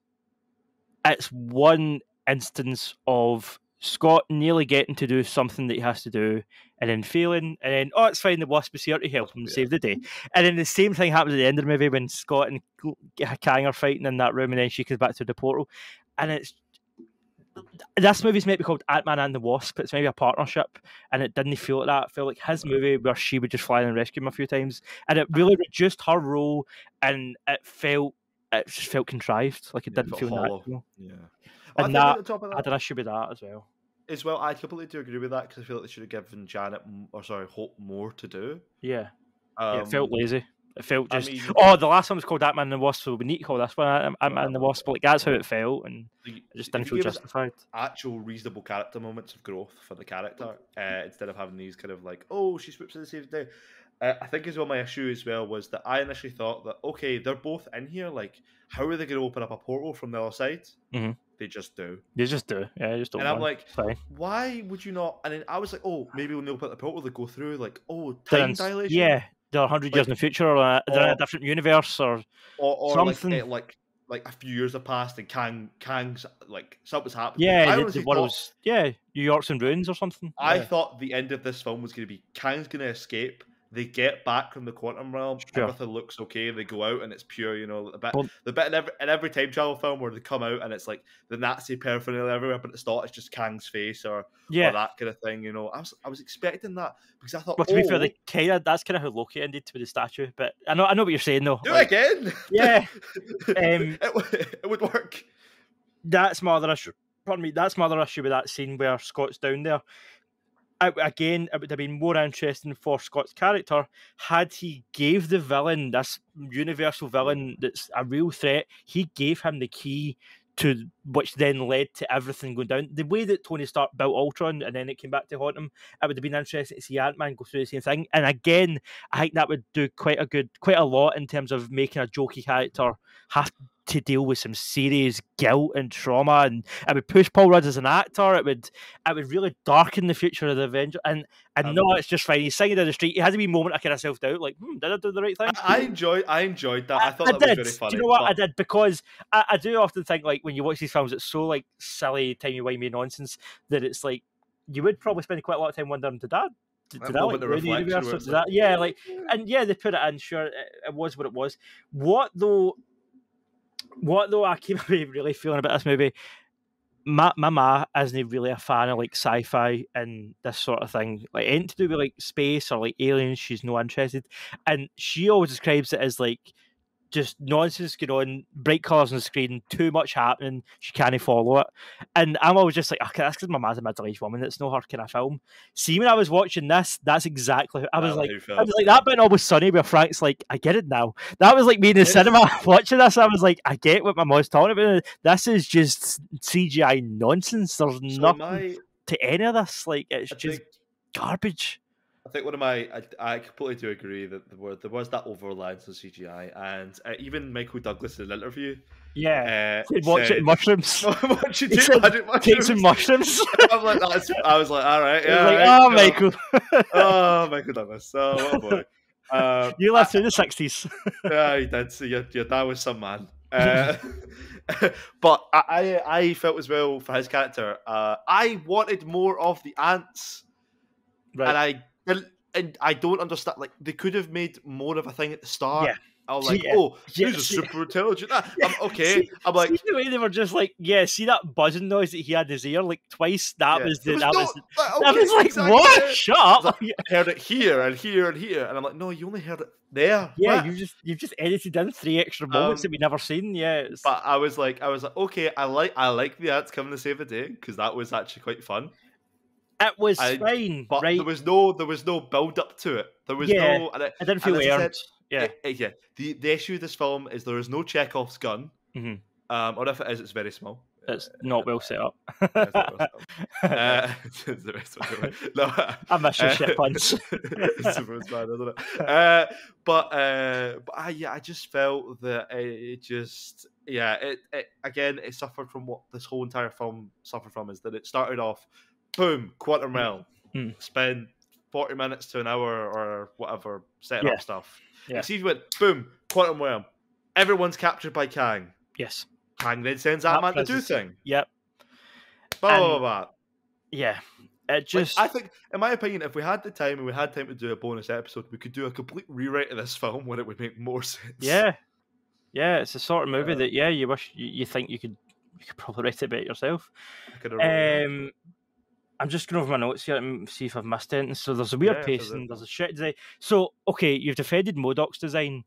It's one instance of Scott nearly getting to do something that he has to do and then failing, and then, it's fine, the Wasp is here to help him save the day. And then the same thing happens at the end of the movie when Scott and Kang are fighting in that room, and then she comes back to the portal. And this movie's meant to be called Ant-Man and the Wasp. It's maybe a partnership, and it didn't feel like that. It felt like his movie where she would just fly in and rescue him a few times, and it really reduced her role, and it just felt contrived. Like it didn't feel hollow. natural. Yeah, and that, I had an issue with that as well. I completely do agree with that because I feel like they should have given Hope more to do. Yeah, it felt lazy. It felt just, the last one was called Ant-Man and the Wasp, so we need to call this one Ant-Man and the Wasp. Like, that's how it felt, and it just didn't feel justified. Actual reasonable character moments of growth for the character, instead of having these kind of like, she swoops in to save the day. I think as well my issue as well was that I initially thought that, okay, they're both in here, like, how are they going to open up a portal from the other side? Mm-hmm. They just do. Yeah, just don't. And I'm like, why would you not? And then I was like, maybe when they open up the portal, they go through, like, time dilation? Yeah. They're 100 years in the future, or they're in a different universe, or something. Like a few years have passed, and Kang's like something's happened. Yeah, the world's New York's in ruins or something. I thought the end of this film was going to be Kang's going to escape. They get back from the quantum realm. Sure. Everything looks okay. They go out and it's pure, the bit in every time travel film where they come out and it's like the Nazi paraphernalia everywhere, but at the start it's just Kang's face or that kind of thing. I was expecting that because I thought. But to be fair, that's kind of how Loki ended with the statue. But I know what you're saying though. Do it again. Yeah, it would work. That's my other issue. Pardon me. That's my other issue with that scene where Scott's down there. Again, it would have been more interesting for Scott's character had he gave the villain, this universal villain that's a real threat, he gave him the key to which then led to everything going down. The way that Tony Stark built Ultron and then it came back to haunt him, it would have been interesting to see Ant-Man go through the same thing. And again, I think that would do quite a lot in terms of making a jokey character have to deal with some serious guilt and trauma, and it would push Paul Rudd as an actor. It would really darken the future of the Avengers. And no, it's just fine. He's singing down the street. He has a wee moment of kind of self-doubt, like, did I do the right thing? I enjoyed that. I thought that was very funny. Do you know what? I did, because I do often think, like, when you watch these films, it's so like silly, timey-wimey nonsense that it's like you would probably spend quite a lot of time wondering, did that like the universe? Did that? Yeah, like, and yeah, they put it in. Sure, it was what it was. What though I came away really feeling about this movie, my ma isn't really a fan of like sci-fi and this sort of thing. Like anything to do with like space or like aliens, she's no interested. And she always describes it as like just nonsense going on, bright colours on the screen, too much happening, she can't follow it. And I'm always just like, okay, that's because my ma's a middle-aged woman, it's not her kind of film. See, when I was watching this, that's exactly how I was like that bit in Always Sunny where Frank's like, I get it now. That was like me in the cinema watching this. I was like, I get what my mom's talking about. This is just CGI nonsense. There's nothing to any of this. Like, it's just garbage. I think I completely do agree that there was that over-reliance on CGI, and even Michael Douglas in an interview, watch it in mushrooms. What you do? Take some mushrooms. I was like, all right, Michael. Michael Douglas. Oh, what a boy. You lived through the 60s. Yeah, he did. So your dad was some man. But I felt as well for his character. I wanted more of the ants, right. And I don't understand. Like, they could have made more of a thing at the start. Yeah. I was like, these are super intelligent. I'm okay. I'm like, see the way they were just like, see that buzzing noise that he had in his ear like twice. That was like, exactly. What? Shut up! Like, I heard it here and here and here, and I'm like, no, you only heard it there. Yeah, you've just edited in 3 extra moments that we never seen. Yeah, but I was like, okay, I like the ants coming to save the day because that was actually quite fun. It was fine, but right? there was no build up to it. There was no. And I didn't feel earned. Yeah. The issue of this film is there is no Chekhov's gun. Mm-hmm. Or if it is, it's very small. It's not well set up. No, I miss your shit puns. It's super bad, isn't it? But I just felt that it just it suffered from what this whole entire film suffered from, is that it started off, boom, quantum realm, spend 40 minutes to an hour or whatever setting up stuff. Yeah. And see, went boom, Quantum Realm. Everyone's captured by Kang. Yes. Kang then sends that man to do thing. Yep. Blah, blah, blah. Yeah. It just... I think, in my opinion, if we had the time and we had time to do a bonus episode, we could do a complete rewrite of this film where it would make more sense. Yeah. Yeah, it's the sort of movie that, you wish you think you could probably write it a bit yourself. I'm just going over my notes here and see if I've missed anything. So there's a weird pacing, there's a shit design. So, okay, you've defended MODOK's design.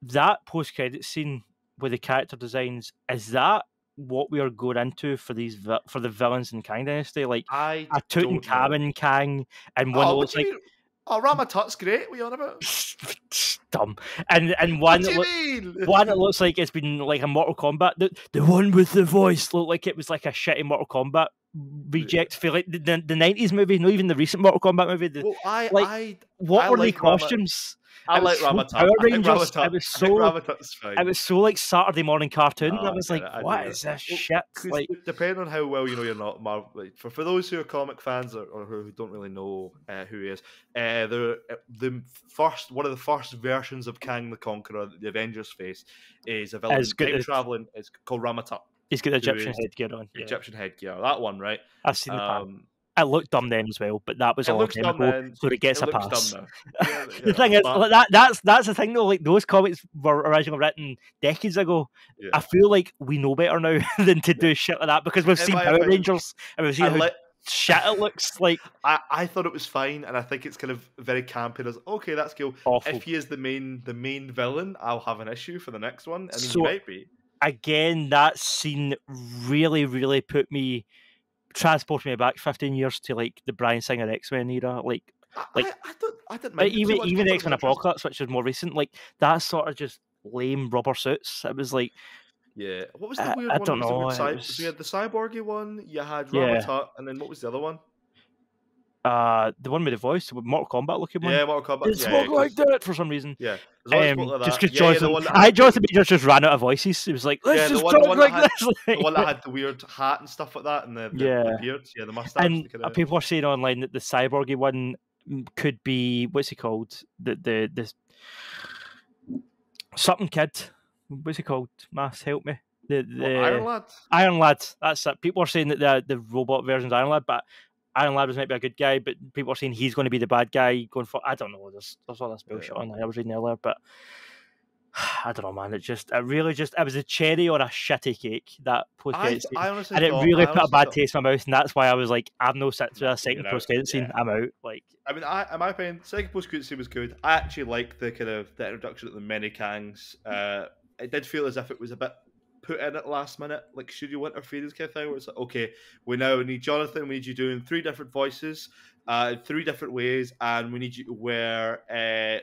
That post-credit scene with the character designs, is that what we are going into for the villains in Kang Dynasty? Like a Tutankhamun Kang and one that looks like... Oh, Ramatut's great. What are you on about? Dumb. And one that looks like it's been like a Mortal Kombat. The one with the voice looked like it was like a shitty Mortal Kombat reject for like the 90s movie, not even the recent Mortal Kombat movie. What were the costumes? I like Ramatut. Power Rangers. It was so like Saturday morning cartoon. I was like, what is this shit? Like, depending on how well you know you're not Marvel. Like, for those who are comic fans or who don't really know who he is, one of the first versions of Kang the Conqueror that the Avengers face is a villain time traveling. It's called Ramatut. He's got the Egyptian headgear on. Egyptian headgear. That one, right? I've seen the part. It looked dumb then as well, but that was all time ago, so it gets a pass. The thing is, that's the thing though. Like those comics were originally written decades ago. Yeah. I feel like we know better now than to do shit like that because we've seen Power Rangers and we've seen how shit it looks like. I thought it was fine, and I think it's kind of very campy. As okay, that's cool. Awful. If he is the main villain, I'll have an issue for the next one. I mean, he might be. Again, that scene really, really transported me back 15 years to like the Bryan Singer X-Men era, I didn't mind even X-Men Apocalypse, which is more recent. Like that sort of just lame rubber suits. It was like, what was the weird one? I don't know. You had the cyborgy one. You had Ramatut, and then what was the other one? The one with the voice, with Mortal Kombat looking one. Yeah, Mortal Kombat. It spoke like that for some reason. Yeah, just because Jonathan Majors just ran out of voices. It was like, let's just talk like this. The one that had the weird hat and stuff like that, and the beard, the mustache. And people are saying online that the cyborgy one could be what's he called? The something kid. What's he called? Mass, help me. The Iron Lad. Iron Lad. That's it. People are saying that the robot version's Iron Lad, but Iron Lad might be a good guy, but people are saying he's going to be the bad guy going for. I don't know. There's all this bullshit online I was reading earlier, but I don't know, man. It was a cherry on a shitty cake, that post-credit scene, and it really put a bad taste in my mouth, and that's why I was like, I've no sit through a second post-credit scene. I'm out. Like, I mean, in my opinion, second post-credit scene was good. I actually liked the kind of the introduction of the many Kangs. It did feel as if it was a bit put in at last minute, like Studio Winterfield's kind of thing, where it's like, okay, we now need Jonathan, we need you doing 3 different voices, 3 different ways, and we need you to wear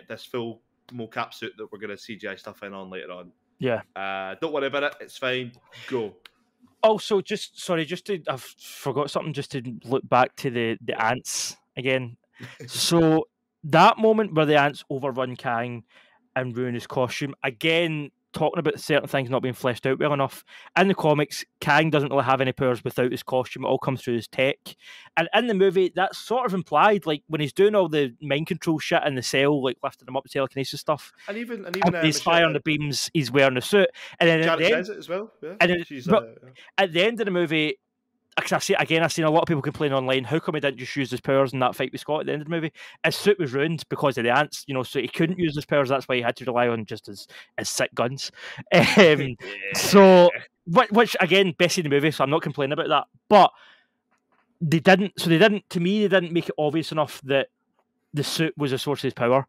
this full mocap suit that we're going to CGI stuff in on later on. Yeah. Don't worry about it, it's fine, go. Also, I forgot something, just to look back to the ants again. So that moment where the ants overrun Kang and ruin his costume, again, talking about certain things not being fleshed out well enough. In the comics, Kang doesn't really have any powers without his costume. It all comes through his tech. And in the movie, that's sort of implied, like when he's doing all the mind control shit in the cell, like lifting him up, telekinesis stuff. And even he's firing the beams, he's wearing a suit. And then Janet says it as well. Yeah. And at the end of the movie, because I've seen a lot of people complain online, how come he didn't just use his powers in that fight with Scott at the end of the movie? His suit was ruined because of the ants, so he couldn't use his powers. That's why he had to rely on just his sick guns. So, which again, best in the movie, so I'm not complaining about that. But they didn't make it obvious enough that the suit was a source of his power.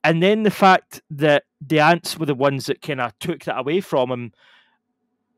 And then the fact that the ants were the ones that kind of took that away from him,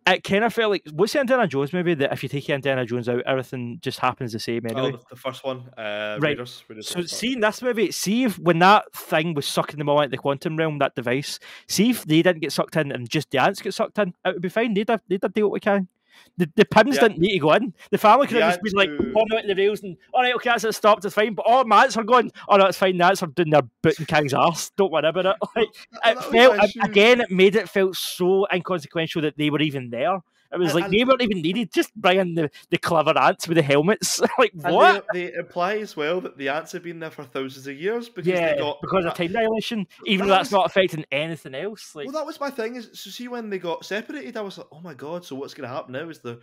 it kind of felt like, what's the Indiana Jones movie that if you take Indiana Jones out, everything just happens the same anyway? Oh, the first one. Right. Raiders so seeing this movie, see if when that thing was sucking them all into the quantum realm, that device, see if they didn't get sucked in and just the ants get sucked in, it would be fine. They'd deal with Kang. The Pims didn't need to go in. The family could have just been like, oh no, the rails, and all right, okay, that's it, stopped, it's fine. But all my ants are going, oh no, it's fine, the ants are doing their boot in Kang's arse. Don't worry about it. Like, it made it felt so inconsequential that they were even there. It was like they weren't even needed. Just bring in the clever ants with the helmets. Like what? And they imply as well that the ants have been there for thousands of years because because of time dilation. Even though that's not affecting anything else. Like, well, that was my thing. Is so see when they got separated, I was like, oh my god. So what's going to happen now? Is they're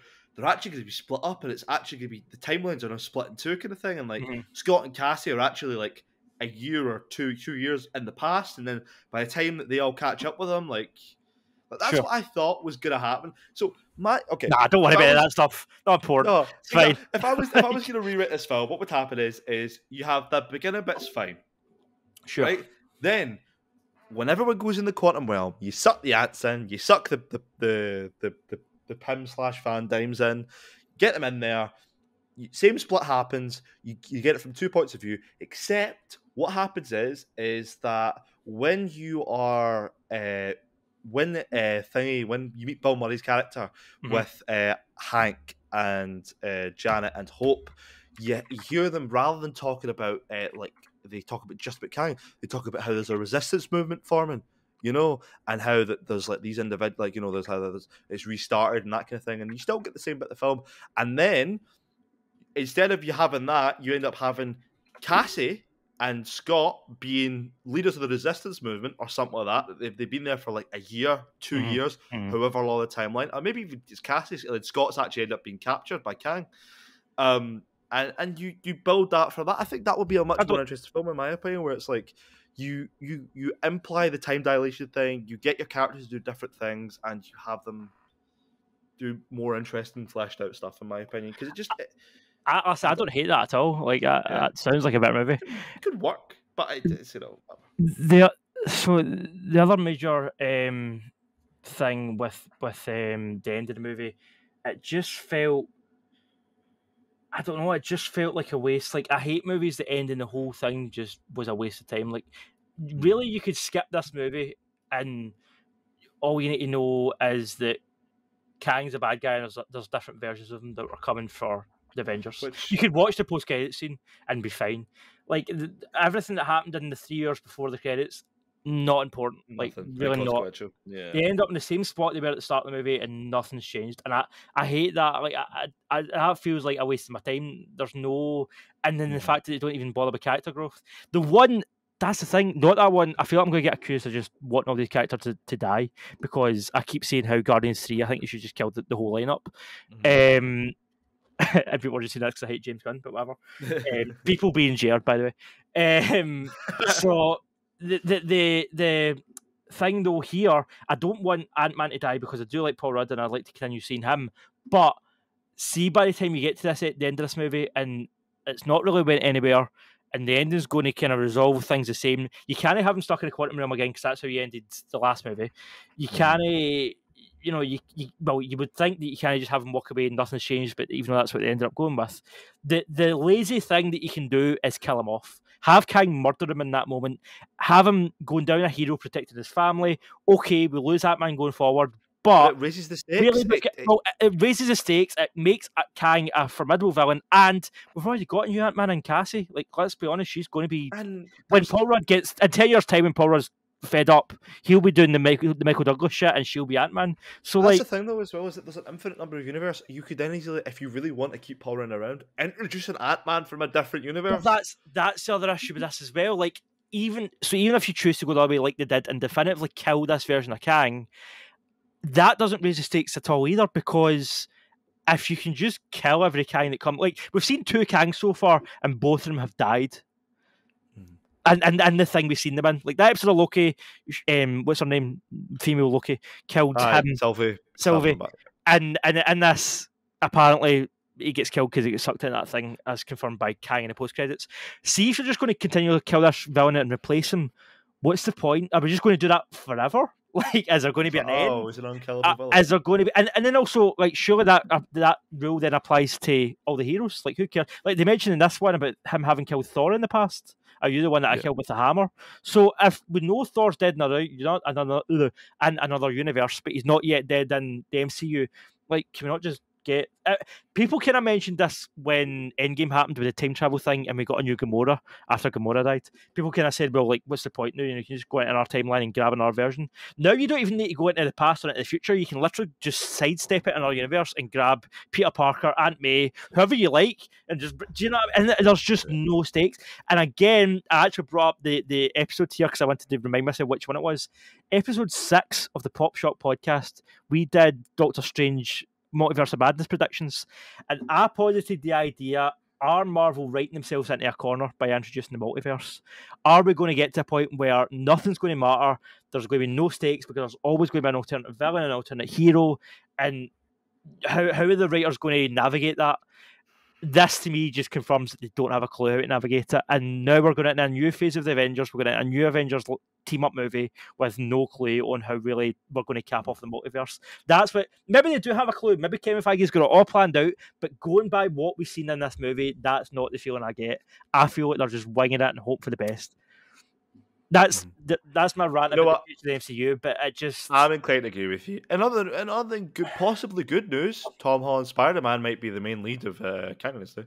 actually going to be split up, and it's actually going to be the timelines are now split in two kind of thing. And like Scott and Cassie are actually like a year or two years in the past, and then by the time that they all catch up with them, like that's what I thought was going to happen. So nah, don't worry about that stuff. Not important. No, it's fine. If I was going to rewrite this film, what would happen is you have the beginning bit's fine, sure, right? Then when everyone goes in the quantum realm, you suck the ants in, you suck the Pym/Van Dimes in, get them in there. Same split happens. You get it from 2 points of view. Except what happens is that when you are when you meet Bill Murray's character with Hank and Janet and Hope, you hear them rather than talking about like they talk about just about Kang, they talk about how there's a resistance movement forming, you know, and how that there's like these individuals, like, you know, there's how it's restarted and that kind of thing, and you still get the same bit of the film, and then instead of you having that, you end up having Cassie and Scott being leaders of the resistance movement or something like that. They've been there for like a year, 2 years, however long the timeline, or maybe even it's Cassie's and Scott's actually end up being captured by Kang. And you build that for that. I think that would be a much more interesting film, in my opinion, where it's like you imply the time dilation thing, you get your characters to do different things, and you have them do more interesting, fleshed out stuff, in my opinion. Because I don't hate that at all. Like that sounds like a better movie. It could work, but it's, you know. So the other major thing with the end of the movie, it just felt. I don't know. It just felt like a waste. Like, I hate movies that end and the whole thing just was a waste of time. Like, really, you could skip this movie and all you need to know is that Kang's a bad guy and there's different versions of him that were coming for the Avengers. You could watch the post-credit scene and be fine. Like, everything that happened in the 3 years before the credits, not important. Like, really not. Yeah. They end up in the same spot they were at the start of the movie and nothing's changed. And I hate that. Like, that feels like a waste of my time. There's no... And then the fact that they don't even bother with character growth. That's the thing. Not that one. I feel like I'm going to get accused of just wanting all these characters to die because I keep saying how Guardians 3, I think you should just kill the whole lineup. And people are just saying that because I hate James Gunn, but whatever. People being jeered, by the way. So... The thing though here, I don't want Ant-Man to die because I do like Paul Rudd and I'd like to continue seeing him. But see, by the time you get to the end of this movie, and it's not really went anywhere, and the ending's going to kind of resolve things the same. You can't have him stuck in the quantum realm again because that's how you ended the last movie. You can't, you would think that you can't just have him walk away and nothing's changed, but even though that's what they ended up going with, the lazy thing that you can do is kill him off. Have Kang murder him in that moment. Have him going down a hero protecting his family. Okay, we lose that man going forward, but it raises the stakes. Really, it raises the stakes. It makes Kang a formidable villain, and we've already got a new Ant-Man and Cassie. Like, let's be honest, she's going to be when Paul Rudd gets in 10 years' time. When Paul Rudd's fed up, he'll be doing the Michael Douglas shit, and she'll be Ant-Man. So that's the thing, though, as well, is that there's an infinite number of universes. You could then easily, if you really want to keep Paul Rudd around, introduce an Ant-Man from a different universe. But that's the other issue with this as well. Like, even if you choose to go that way, like they did, and definitively kill this version of Kang, that doesn't raise the stakes at all either, because if you can just kill every Kang that comes, like we've seen 2 Kangs so far, and both of them have died. And the thing we've seen them in, like that episode of Loki, what's her name, female Loki, killed him, Sylvie, and this apparently he gets killed because he gets sucked into that thing, as confirmed by Kang in the post credits. See, if you're just going to continue to kill this villain and replace him, what's the point? Are we just going to do that forever? Like, is there going to be an end? Oh, is it unkillable villain? Is there going to be, and then also, like, surely that rule then applies to all the heroes. Like, who cares? Like, they mentioned in this one about him having killed Thor in the past. Are you the one that I killed with the hammer? So if we know Thor's dead in another universe, but he's not yet dead in the MCU, like, can we not just get. People kind of mentioned this when Endgame happened with the time travel thing, and we got a new Gamora after Gamora died. People kind of said, "Well, like, what's the point now? You can just go into our timeline and grab another version." Now you don't even need to go into the past or into the future. You can literally just sidestep it in our universe and grab Peter Parker, Aunt May, whoever you like, and just, do you know? And there's just no stakes. And again, I actually brought up the episode here because I wanted to remind myself which one it was. Episode 6 of the Pop Shock podcast, we did Doctor Strange Multiverse of Madness predictions, and I posited the idea: are Marvel writing themselves into a corner by introducing the multiverse? Are we going to get to a point where nothing's going to matter? There's going to be no stakes because there's always going to be an alternative villain, an alternate hero, and how are the writers going to navigate that? This to me just confirms that they don't have a clue how to navigate it. And now we're going into a new phase of the Avengers. We're going into a new Avengers team up movie with no clue on how really we're going to cap off the multiverse. That's what, maybe they do have a clue. Maybe Kevin Feige's got it all planned out. But going by what we've seen in this movie, that's not the feeling I get. I feel like they're just winging it and hope for the best. That's my rant about the MCU, but it just... I'm inclined to agree with you. Another than possibly good news, Tom Holland's Spider-Man might be the main lead of Kang Dynasty.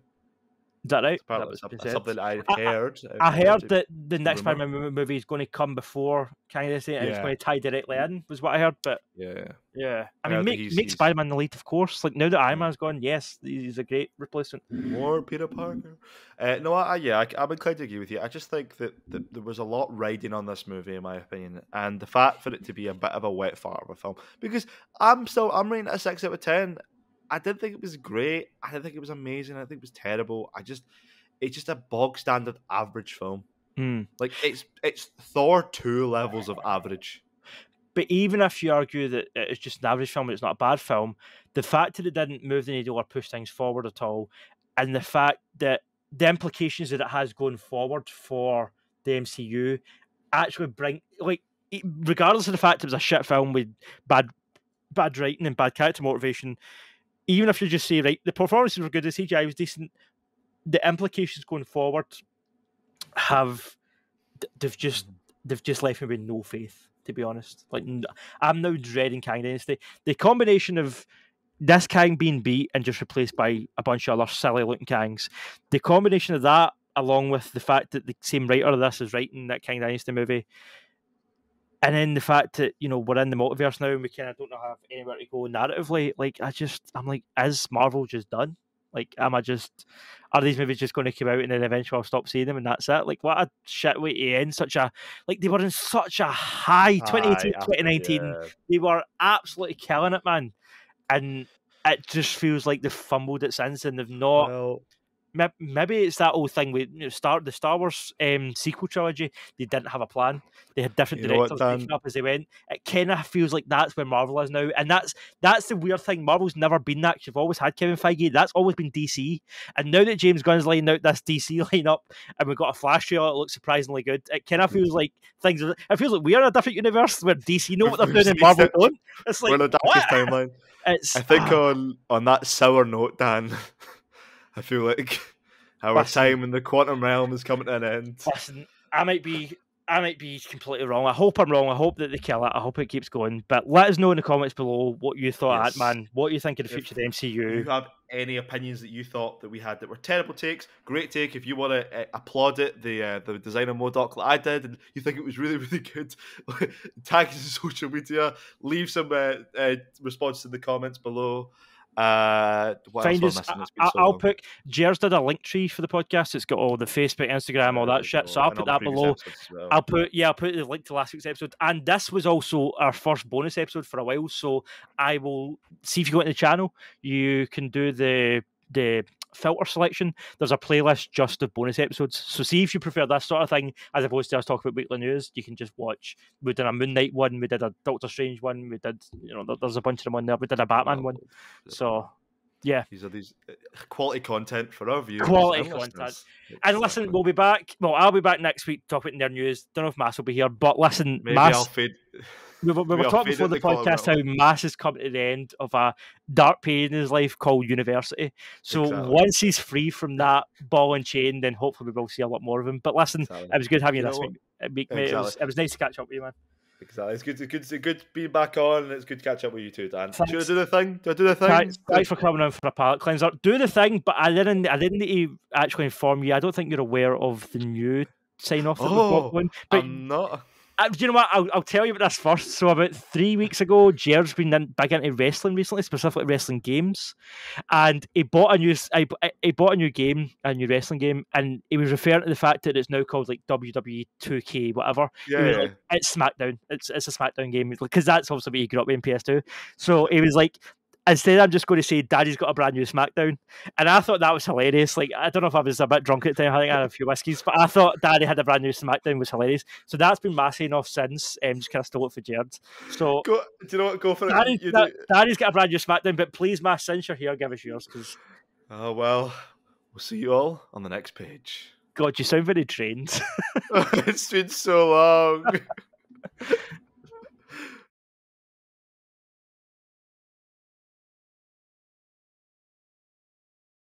Is that right? That's something I heard. I heard that the next Spider-Man movie is going to come before Kang Dynasty, and it's going to tie directly in, was what I heard. But yeah. I mean, make Spider-Man the lead, of course. Like, now that Iron Man's gone, yes, he's a great replacement. More Peter Parker. I'm inclined to agree with you. I just think that there was a lot riding on this movie, in my opinion, and the fact for it to be a bit of a wet fart of a film, because I'm rating it a 6 out of 10. I didn't think it was great. I didn't think it was amazing. I think it was terrible. It's just a bog standard average film. Like, it's Thor 2 levels of average. But even if you argue that it's just an average film and it's not a bad film, the fact that it didn't move the needle or push things forward at all, and the fact that the implications that it has going forward for the MCU actually bring, like, regardless of the fact it was a shit film with bad writing and bad character motivation, even if you just say, right, the performances were good, the CGI was decent, the implications going forward they've just left me with no faith, to be honest. Like, I'm now dreading Kang Dynasty. The combination of this Kang being beat and just replaced by a bunch of other silly looking Kangs, the combination of that, along with the fact that the same writer of this is writing that Kang Dynasty movie, and then the fact that, you know, we're in the multiverse now and we kind of don't have anywhere to go narratively, like, I'm like, is Marvel just done? Like, are these movies just going to come out and then eventually I'll stop seeing them and that's it? Like, what a shit way to end they were in such a high 2018, 2019. Yeah. They were absolutely killing it, man. And it just feels like they've fumbled it since, and they've not... Well, maybe it's that old thing with the Star Wars sequel trilogy. They didn't have a plan. They had different directors picking up as they went. It kind of feels like that's where Marvel is now, and that's the weird thing. Marvel's never been that. You've always had Kevin Feige. That's always been DC, and now that James Gunn's laying out this DC lineup, and we've got a Flash trailer that looks surprisingly good, it kind of feels like things. It feels like we are in a different universe where DC know what they're doing and Marvel don't. It's like, we're in a darkest timeline. I think on that sour note, Dan, I feel like our time in the quantum realm is coming to an end. Listen, I might be completely wrong. I hope I'm wrong. I hope that they kill it. I hope it keeps going. But let us know in the comments below what you thought, Ant-Man, what you think of the future of the MCU. If you have any opinions that you thought that we had that were terrible takes, great take. If you want to applaud it, the design of MODOK that I did, and you think it was really, really good, tag us on social media, leave some responses in the comments below. Find us. I'll put Jer's did a link tree for the podcast. It's got all the Facebook, Instagram, all that shit. So I'll put that below. Well. I'll put the link to last week's episode, and this was also our first bonus episode for a while. So I will see if you go into the channel, you can do the filter selection. There's a playlist just of bonus episodes. So see if you prefer this sort of thing as opposed to us talking about weekly news. You can just watch. We did a Moon Knight one. We did a Doctor Strange one. We did, there's a bunch of them on there. We did a Batman one. So yeah, these quality content for our viewers. Quality content. And listen, we'll be back. Well, I'll be back next week talking their news. Don't know if Mass will be here, but listen, maybe Mass. I'll fade. We were talking before the podcast how Mass has come to the end of a dark period in his life called university. So once he's free from that ball and chain, then hopefully we will see a lot more of him. But listen, it was good having you this week, mate. It was nice to catch up with you, man. Exactly. It's good being back on, and it's good to catch up with you too, Dan. Thanks. Should I do the thing? Do I do the thing? Thanks for coming in for a palate cleanser. Do the thing, but I didn't need to actually inform you. I don't think you're aware of the new sign off that we've got going. But I'm not. You know what? I'll tell you about this first. So about 3 weeks ago, Jared's been big into wrestling recently, specifically wrestling games, and he bought a new game, a new wrestling game, and he was referring to the fact that it's now called like WWE 2K, whatever. Yeah, he was like, it's SmackDown. It's a SmackDown game because that's obviously what he grew up with in PS2. So he was like, instead, I'm just going to say Daddy's got a brand new SmackDown. And I thought that was hilarious. Like, I don't know if I was a bit drunk at the time. I think I had a few whiskeys, but I thought Daddy had a brand new SmackDown was hilarious. So that's been massive enough since. Just kind of stole it for Jared. So, do you know what? Go for it. Daddy's got a brand new SmackDown, but please, Mass, since you're here, give us yours. Cause... Oh, well, we'll see you all on the next page. God, you sound very drained. It's been so long.